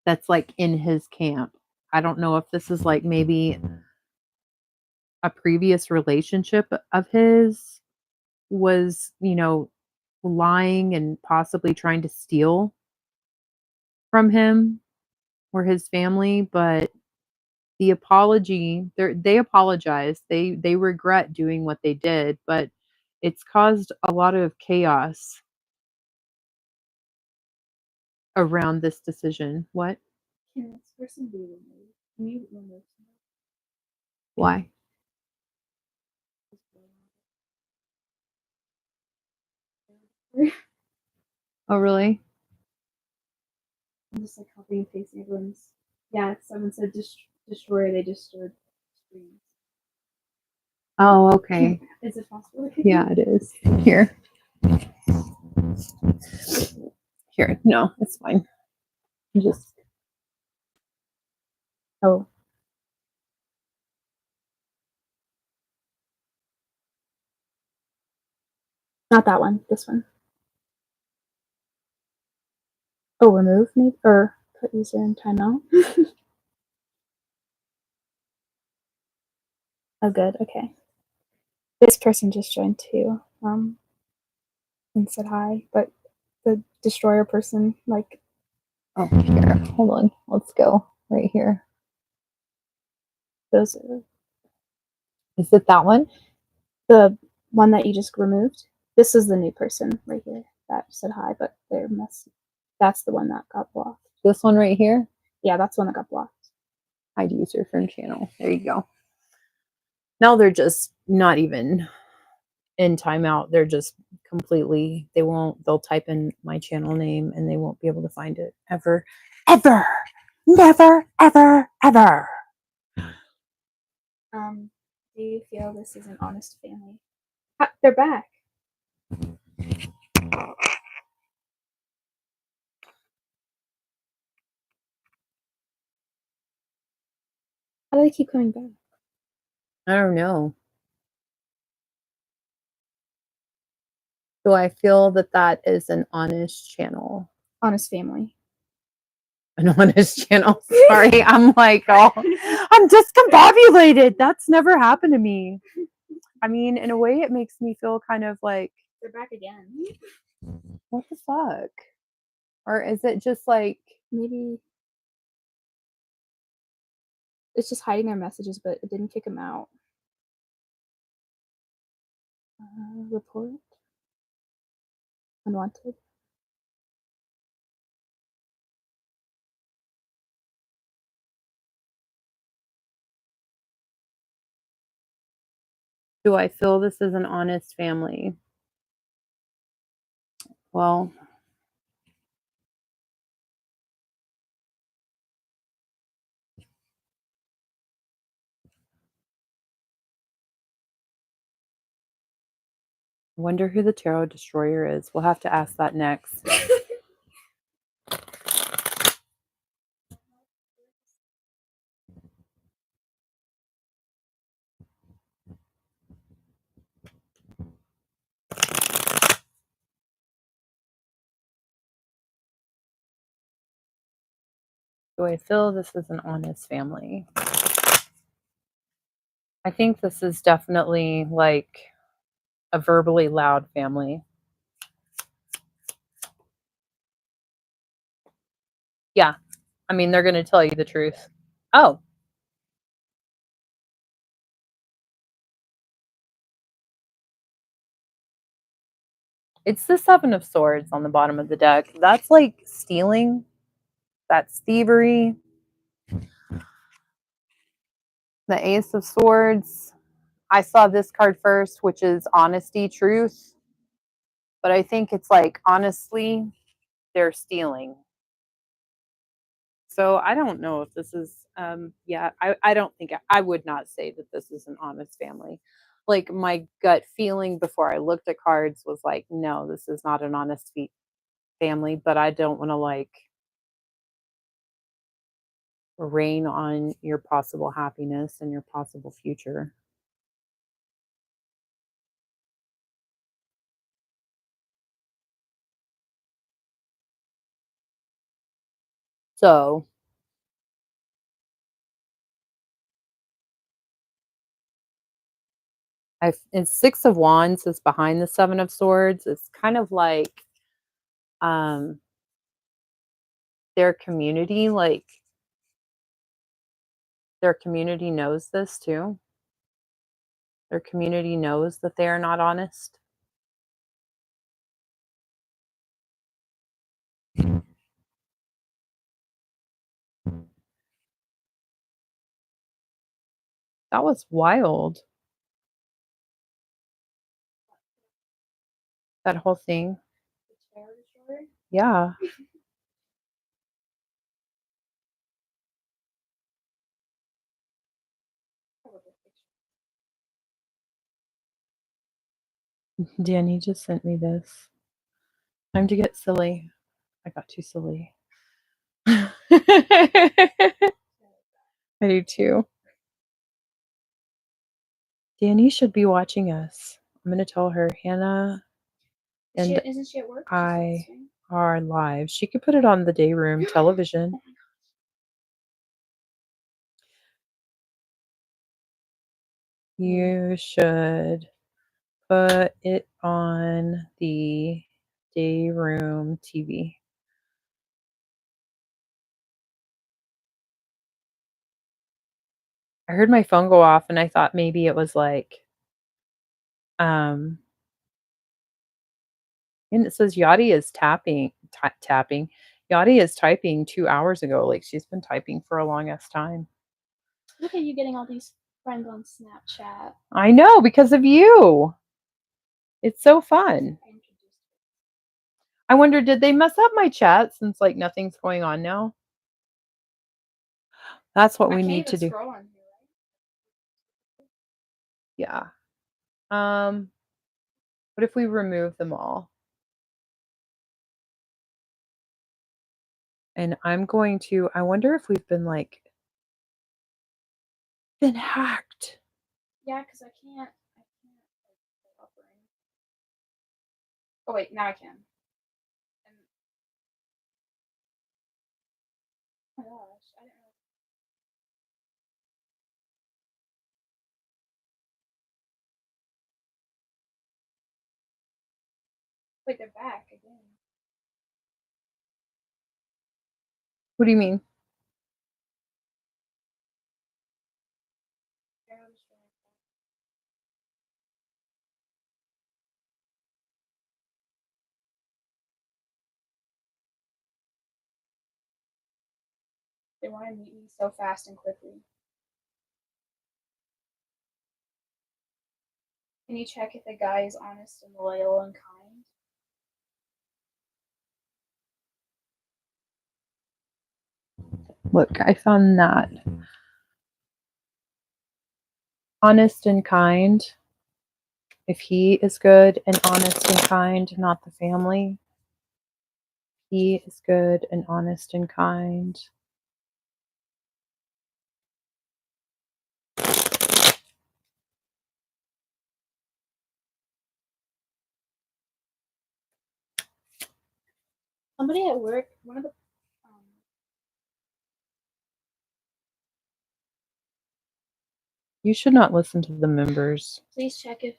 that's like in his camp. I don't know if this is like maybe a previous relationship of his was, lying and possibly trying to steal from him or his family, but the apology, they apologize. They regret doing what they did, but it's caused a lot of chaos around this decision. What? Can this person be removed? Can you remove Why? someone? Oh, really? I'm just like copying and pasting everyone's. Yeah, someone said destroyer. They just stored screens. Oh, okay. Is it possible? Yeah, it is. Here. Here. No, it's fine. Just Oh. Not that one. This one. Oh, remove maybe or put user in timeout. Oh, good. Okay. This person just joined too. And said hi, but the destroyer person, like, oh, here. Hold on. Let's go right here. those are Is it that one? the one that you just removed. This is the new person right here that said hi, but they're messy. That's the one that got blocked. This one right here? Yeah, that's the one that got blocked. Hide user from channel. There you go. Now they're just not even in timeout. They're just completely, they'll type in my channel name and they won't be able to find it ever, ever, never, ever, ever. Do you feel this is an honest family? They're back. How do they keep coming back? I don't know. Do I feel that that is an honest channel? Honest family. An honest channel. Sorry, I'm like, oh, I'm discombobulated. That's never happened to me. I mean, in a way, it makes me feel kind of like, They're back again. what the fuck? Or is it just like, Maybe it's just hiding their messages, but it didn't kick them out. Report. Unwanted. do I feel this is an honest family? Well, I wonder who the tarot destroyer is. We'll have to ask that next. Do I feel this is an honest family? I think this is definitely like a verbally loud family. Yeah. I mean, they're going to tell you the truth. Oh. It's the 7 of Swords on the bottom of the deck. That's like stealing. That's thievery. The Ace of Swords. I saw this card first, which is honesty, truth. But I think it's like, honestly, they're stealing. So I don't know if this is, yeah, I don't think I would not say that this is an honest family. Like my gut feeling before I looked at cards was like, no, this is not an honest family, but I don't want to like rain on your possible happiness and your possible future. So it's Six of Wands is behind the Seven of Swords. It's kind of like um their community, like their community knows this too. Their community knows that they are not honest. That was wild. That whole thing. Yeah. Danny just sent me this. Time to get silly. I got too silly. I do too. Danny should be watching us. I'm going to tell her, Hannah and Isn't she at work? I are live. She could put it on the day room television. You should put it on the day room TV. I heard my phone go off and I thought maybe it was like, and it says Yachty is tapping. Yachty is typing 2 hours ago. Like she's been typing for a long ass time. Look at you getting all these friends on Snapchat. I know because of you. It's so fun. I wonder, did they mess up my chat since like nothing's going on now? That's what we need to do. Yeah. What if we remove them all? And I'm going to, I wonder if we've been like, been hacked. Yeah, because I can't. Oh wait, now I can. Oh my gosh, I didn't know. Wait, they're back again. What do you mean? They want to meet me so fast and quickly. Can you check if the guy is honest and loyal and kind? Look, I found that. Honest and kind. If he is good and honest and kind, not the family. He is good and honest and kind. Somebody at work, one of the You should not listen to the members. please check if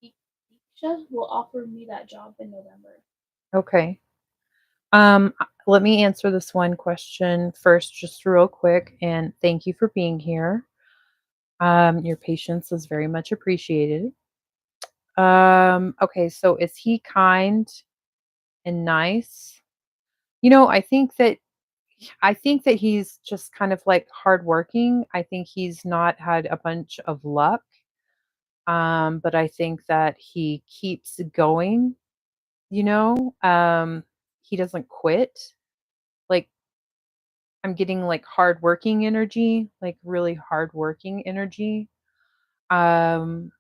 Keisha will offer me that job in November. Okay. Let me answer this one question first, just real quick, and thank you for being here. Your patience is very much appreciated. Okay, so is he kind and nice? I think that I think that he's just kind of like hardworking. I think he's not had a bunch of luck. But I think that he keeps going, you know? He doesn't quit. Like I'm getting like hardworking energy, like really hardworking energy. Um,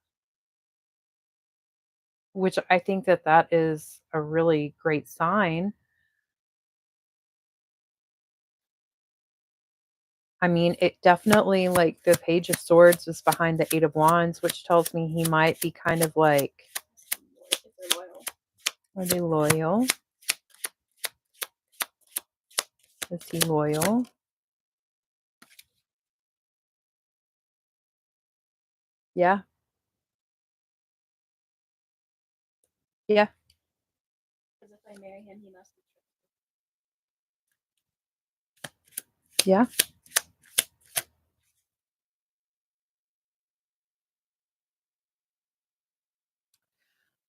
which I think that that is a really great sign. I mean, it definitely like the Page of Swords was behind the Eight of Wands, which tells me he might be kind of like, If they're loyal. are they loyal? Is he loyal? Yeah. Yeah. Because if I marry him, he must be Yeah.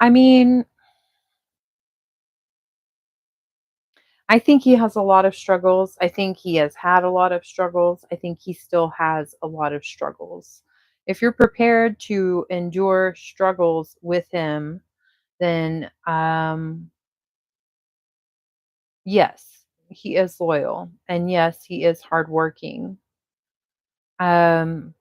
I mean, I think he has a lot of struggles. I think he has had a lot of struggles. I think he still has a lot of struggles. If you're prepared to endure struggles with him, then yes, he is loyal. And yes, he is hardworking. Um,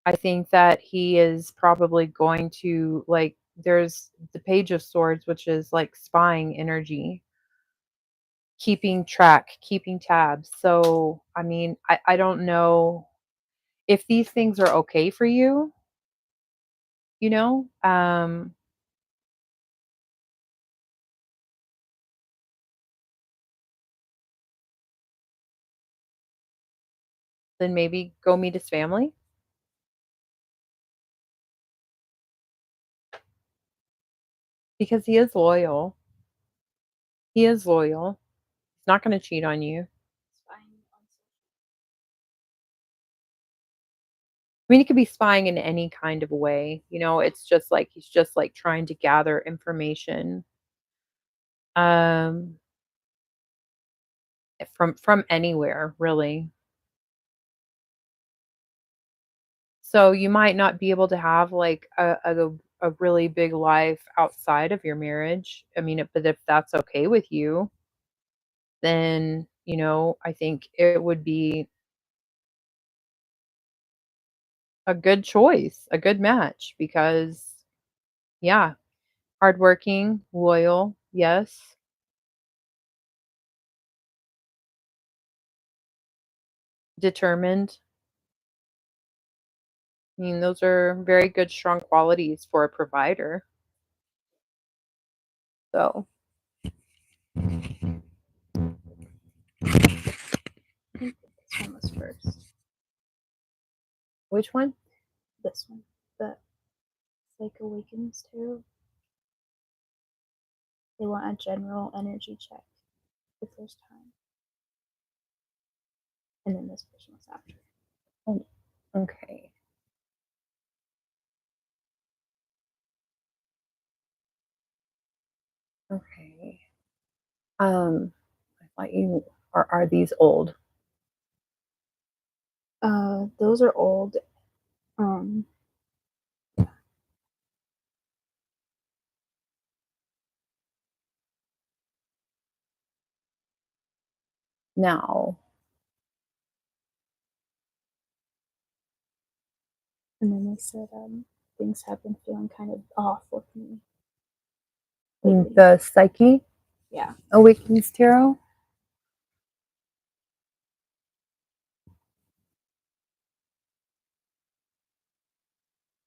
I think that he is probably going to like there's the Page of Swords, which is like spying energy, keeping track, keeping tabs. So I mean, I don't know if these things are okay for you, you know, then maybe go meet his family because he is loyal. He is loyal. He's not going to cheat on you. spying on I mean, he could be spying in any kind of way. You know, it's just like he's just like trying to gather information um from anywhere, really. So you might not be able to have like a really big life outside of your marriage. I mean, but if that's okay with you, then, you know, I think it would be a good choice, a good match because yeah, hardworking, loyal, yes, determined. I mean, those are very good, strong qualities for a provider. So, I think this one was first. which one? This one. The Psych Awakens Tarot. They want a general energy check the first time. And then this person was after. Oh, okay. Okay. I thought you are these old? Those are old. Um, Now, and then they said, things have been feeling kind of off with me mm, lately. the Psyche Yeah. Awakens Tarot.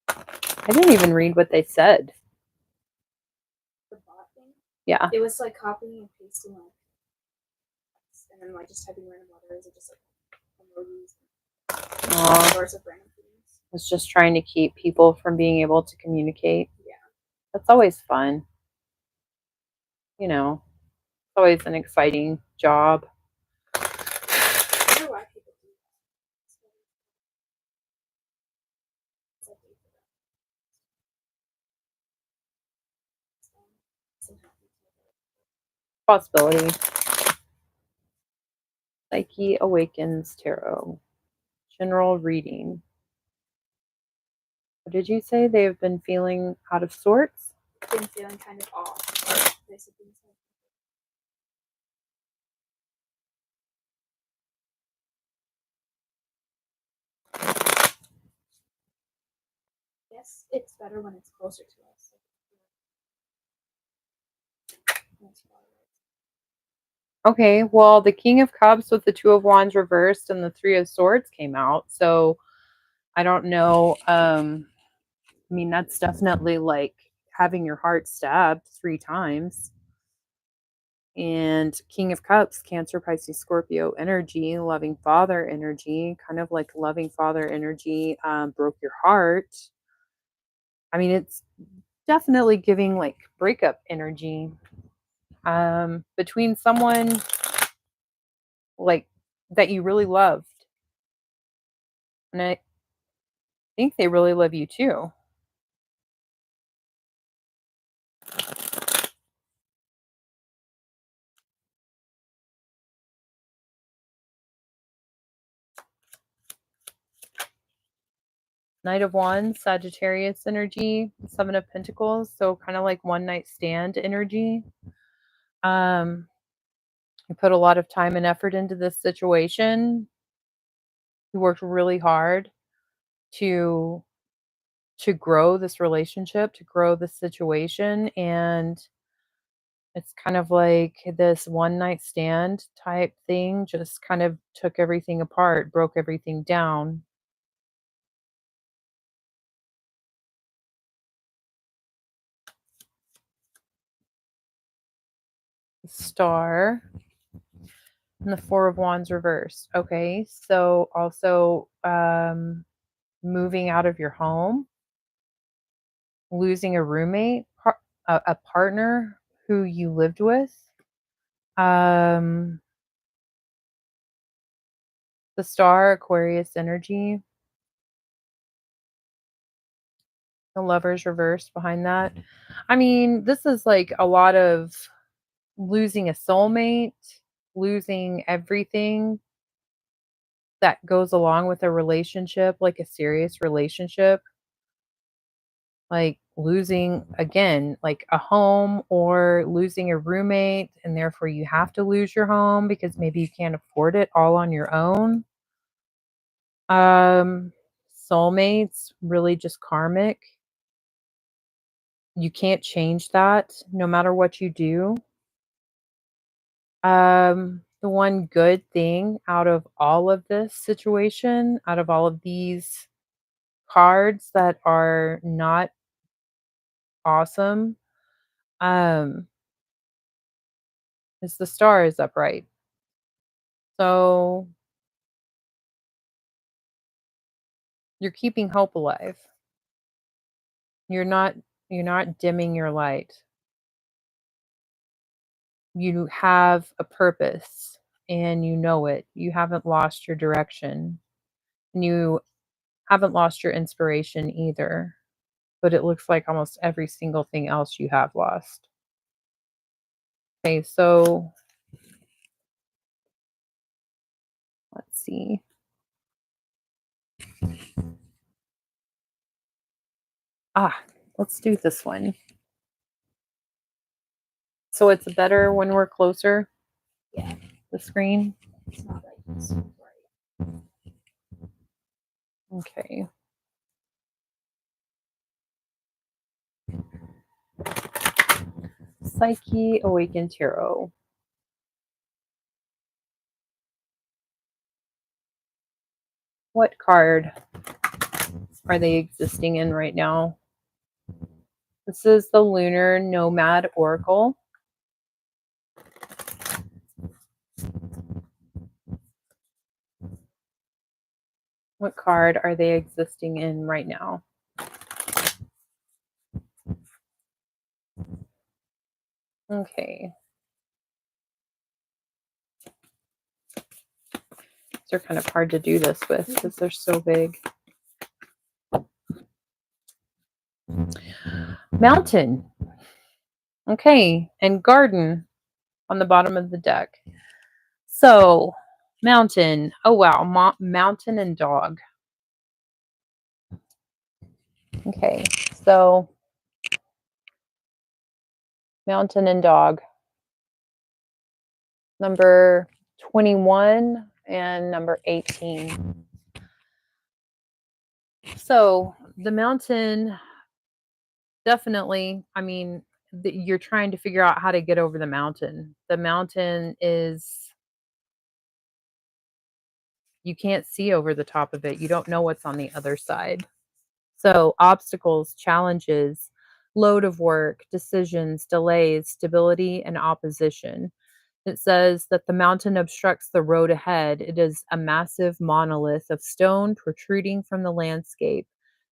I didn't even read what they said. The bot thing? Yeah. It was like copying and pasting like and then like just typing random letters or just like emojis and all Aw. sorts of random things. Was just trying to keep people from being able to communicate. Yeah. That's always fun. You know, it's always an exciting job. I wonder why people do that. It's like they forgot. Some happy Possibility. Psyche Awakens Tarot. General reading. What did you say? They have been feeling out of sorts? Been feeling kind of off. Basically. Yes, it's better when it's closer to us. Okay, well, the King of Cups with the Two of Wands reversed and the Three of Swords came out. So I don't know. I mean, that's definitely like having your heart stabbed 3 times. And King of Cups, Cancer, Pisces, Scorpio energy, loving father energy, kind of like loving father energy broke your heart. I mean, it's definitely giving like breakup energy between someone like that you really loved. And I think they really love you too. Knight of Wands, Sagittarius energy, Seven of Pentacles, so kind of like one night stand energy. You put a lot of time and effort into this situation. You worked really hard to grow this relationship, to grow this situation, and it's kind of like this one night stand type thing just kind of took everything apart, broke everything down. Star and the Four of Wands reversed. Okay, so also moving out of your home, losing a roommate, a partner who you lived with. The Star, Aquarius energy. The Lovers reversed behind that. I mean, this is like a lot of losing a soulmate, losing everything that goes along with a relationship, like a serious relationship, like losing again, like a home or losing a roommate, and therefore you have to lose your home because maybe you can't afford it all on your own. Um, Soulmates, really just karmic. You can't change that no matter what you do. The one good thing out of all of this situation, out of all of these cards that are not awesome, um, is the Star is upright. So you're keeping hope alive. You're not you're not dimming your light. You have a purpose and you know it. You haven't lost your direction. And you haven't lost your inspiration either. But it looks like almost every single thing else you have lost. Okay, so let's see. Let's do this one. So it's better when we're closer. Yeah. The screen. It's not like this. Right. Okay. Psyche Awakened Tarot. What card are they existing in right now? This is the Lunar Nomad Oracle. What card are they existing in right now? Okay. They're kind of hard to do this with because they're so big. Mountain. Okay. And garden on the bottom of the deck. So Mountain. Oh, wow. Mountain and dog. Okay. So, mountain and dog. Number 21 and number 18. So, the mountain definitely, I mean, you're trying to figure out how to get over the mountain. The mountain is, you can't see over the top of it. You don't know what's on the other side. So, obstacles, challenges, load of work, decisions, delays, stability, and opposition. It says that the mountain obstructs the road ahead. It is a massive monolith of stone protruding from the landscape,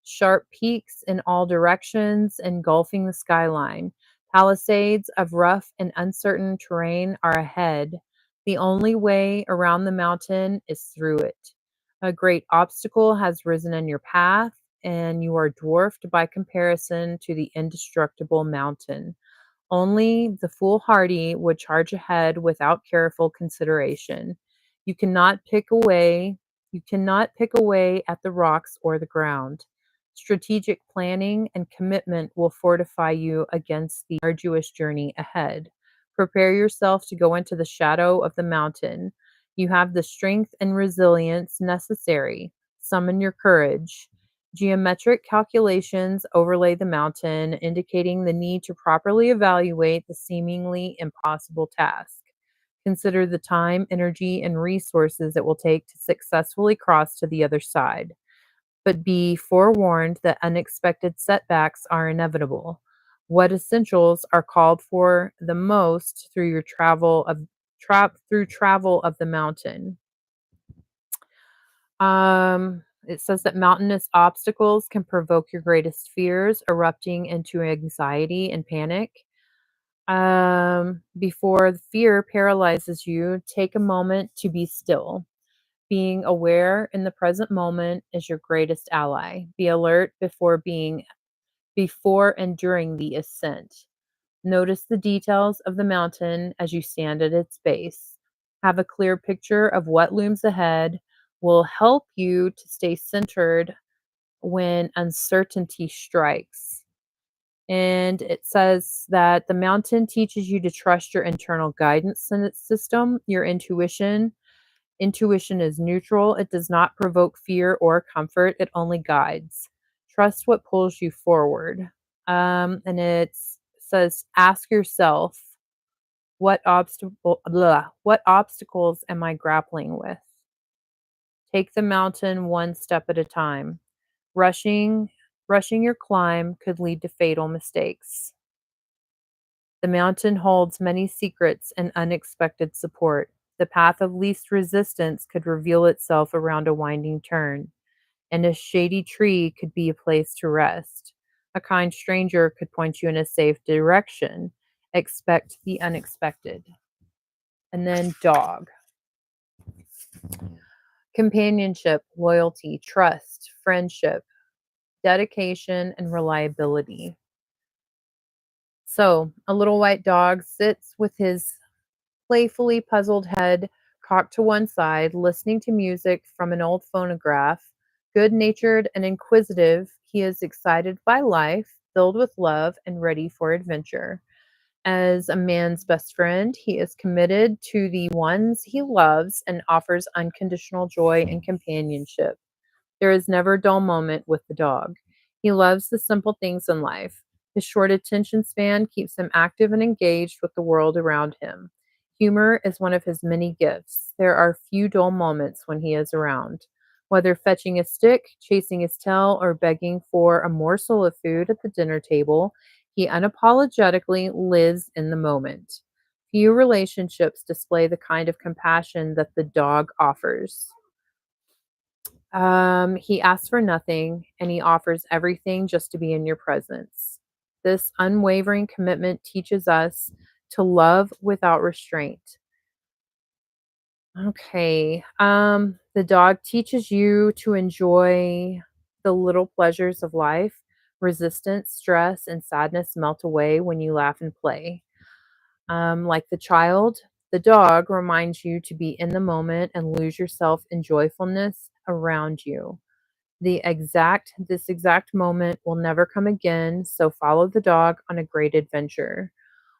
sharp peaks in all directions engulfing the skyline. Palisades of rough and uncertain terrain are ahead. The only way around the mountain is through it. A great obstacle has risen in your path, and you are dwarfed by comparison to the indestructible mountain. Only the foolhardy would charge ahead without careful consideration. You cannot pick away, you cannot pick away at the rocks or the ground. Strategic planning and commitment will fortify you against the arduous journey ahead. Prepare yourself to go into the shadow of the mountain. You have the strength and resilience necessary. Summon your courage. Geometric calculations overlay the mountain, indicating the need to properly evaluate the seemingly impossible task. Consider the time, energy, and resources it will take to successfully cross to the other side. But be forewarned that unexpected setbacks are inevitable. What essentials are called for the most through your travel of the mountain? It says that mountainous obstacles can provoke your greatest fears, erupting into anxiety and panic. Before the fear paralyzes you, take a moment to be still. Being aware in the present moment is your greatest ally. Be alert before and during the ascent. Notice the details of the mountain as you stand at its base. Have a clear picture of what looms ahead will help you to stay centered when uncertainty strikes. And it says that the mountain teaches you to trust your internal guidance in its system, your intuition. Intuition is neutral. It does not provoke fear or comfort. It only guides. Trust what pulls you forward. And it says, ask yourself, what obstacles am I grappling with? Take the mountain one step at a time. Rushing, rushing your climb could lead to fatal mistakes. The mountain holds many secrets and unexpected support. The path of least resistance could reveal itself around a winding turn, and a shady tree could be a place to rest. A kind stranger could point you in a safe direction. Expect the unexpected. And then dog. Companionship, loyalty, trust, friendship, dedication, and reliability. So, a little white dog sits with his playfully puzzled head cocked to one side, listening to music from an old phonograph. Good natured and inquisitive, he is excited by life, filled with love, and ready for adventure. As a man's best friend, he is committed to the ones he loves and offers unconditional joy and companionship. There is never a dull moment with the dog. He loves the simple things in life. His short attention span keeps him active and engaged with the world around him. Humor is one of his many gifts. There are few dull moments when he is around. Whether fetching a stick, chasing his tail, or begging for a morsel of food at the dinner table, he unapologetically lives in the moment. Few relationships display the kind of compassion that the dog offers. He asks for nothing and he offers everything just to be in your presence. This unwavering commitment teaches us to love without restraint. Okay. The dog teaches you to enjoy the little pleasures of life. Resistance, stress, and sadness melt away when you laugh and play. Like the child, The dog reminds you to be in the moment and lose yourself in joyfulness around you. This exact moment will never come again, so follow the dog on a great adventure.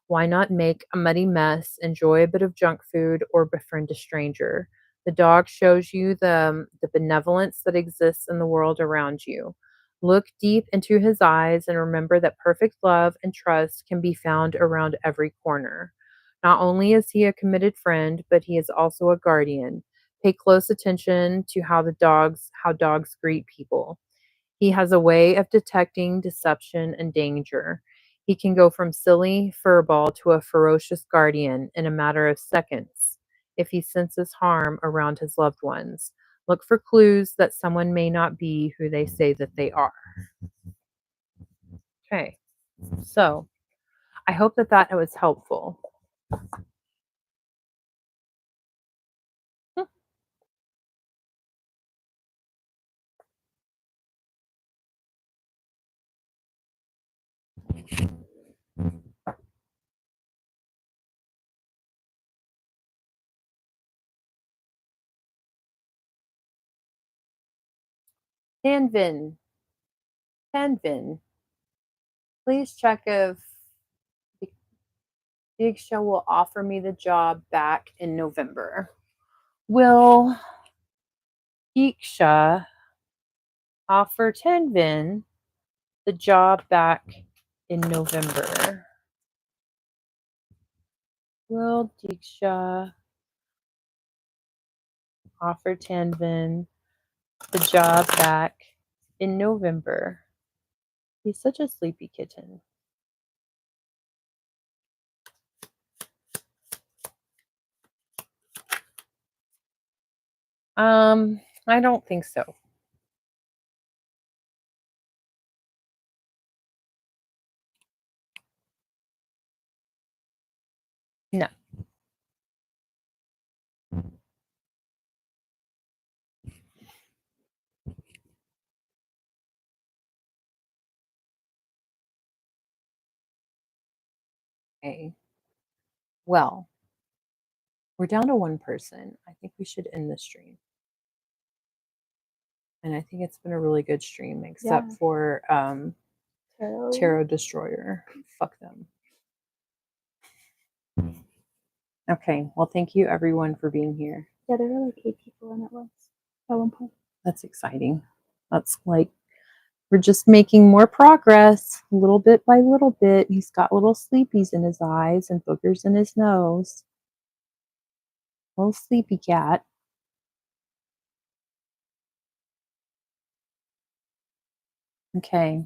Why not make a muddy mess, enjoy a bit of junk food, or befriend a stranger? The dog shows you the benevolence that exists in the world around you. Look deep into his eyes and remember that perfect love and trust can be found around every corner. Not only is he a committed friend, but he is also a guardian. Pay close attention to how dogs greet people. He has a way of detecting deception and danger. He can go from silly furball to a ferocious guardian in a matter of seconds if he senses harm around his loved ones. Look for clues that someone may not be who they say that they are. Okay, so I hope that that was helpful. Tanvin, Tanvin, please check if Diksha will offer me the job back in November. Will Diksha offer Tanvin the job back in November? Will Diksha offer Tanvin the job back in November? He's such a sleepy kitten. I don't think so. No. Okay. Well, we're down to one person. I think we should end the stream. And I think it's been a really good stream, except for Tarot Destroyer. Fuck them. Okay. Well, thank you everyone for being here. Yeah, there were like 8 people in it once at one point. That's exciting. That's like we're just making more progress little bit by little bit. He's got little sleepies in his eyes and boogers in his nose. Little sleepy cat. Okay.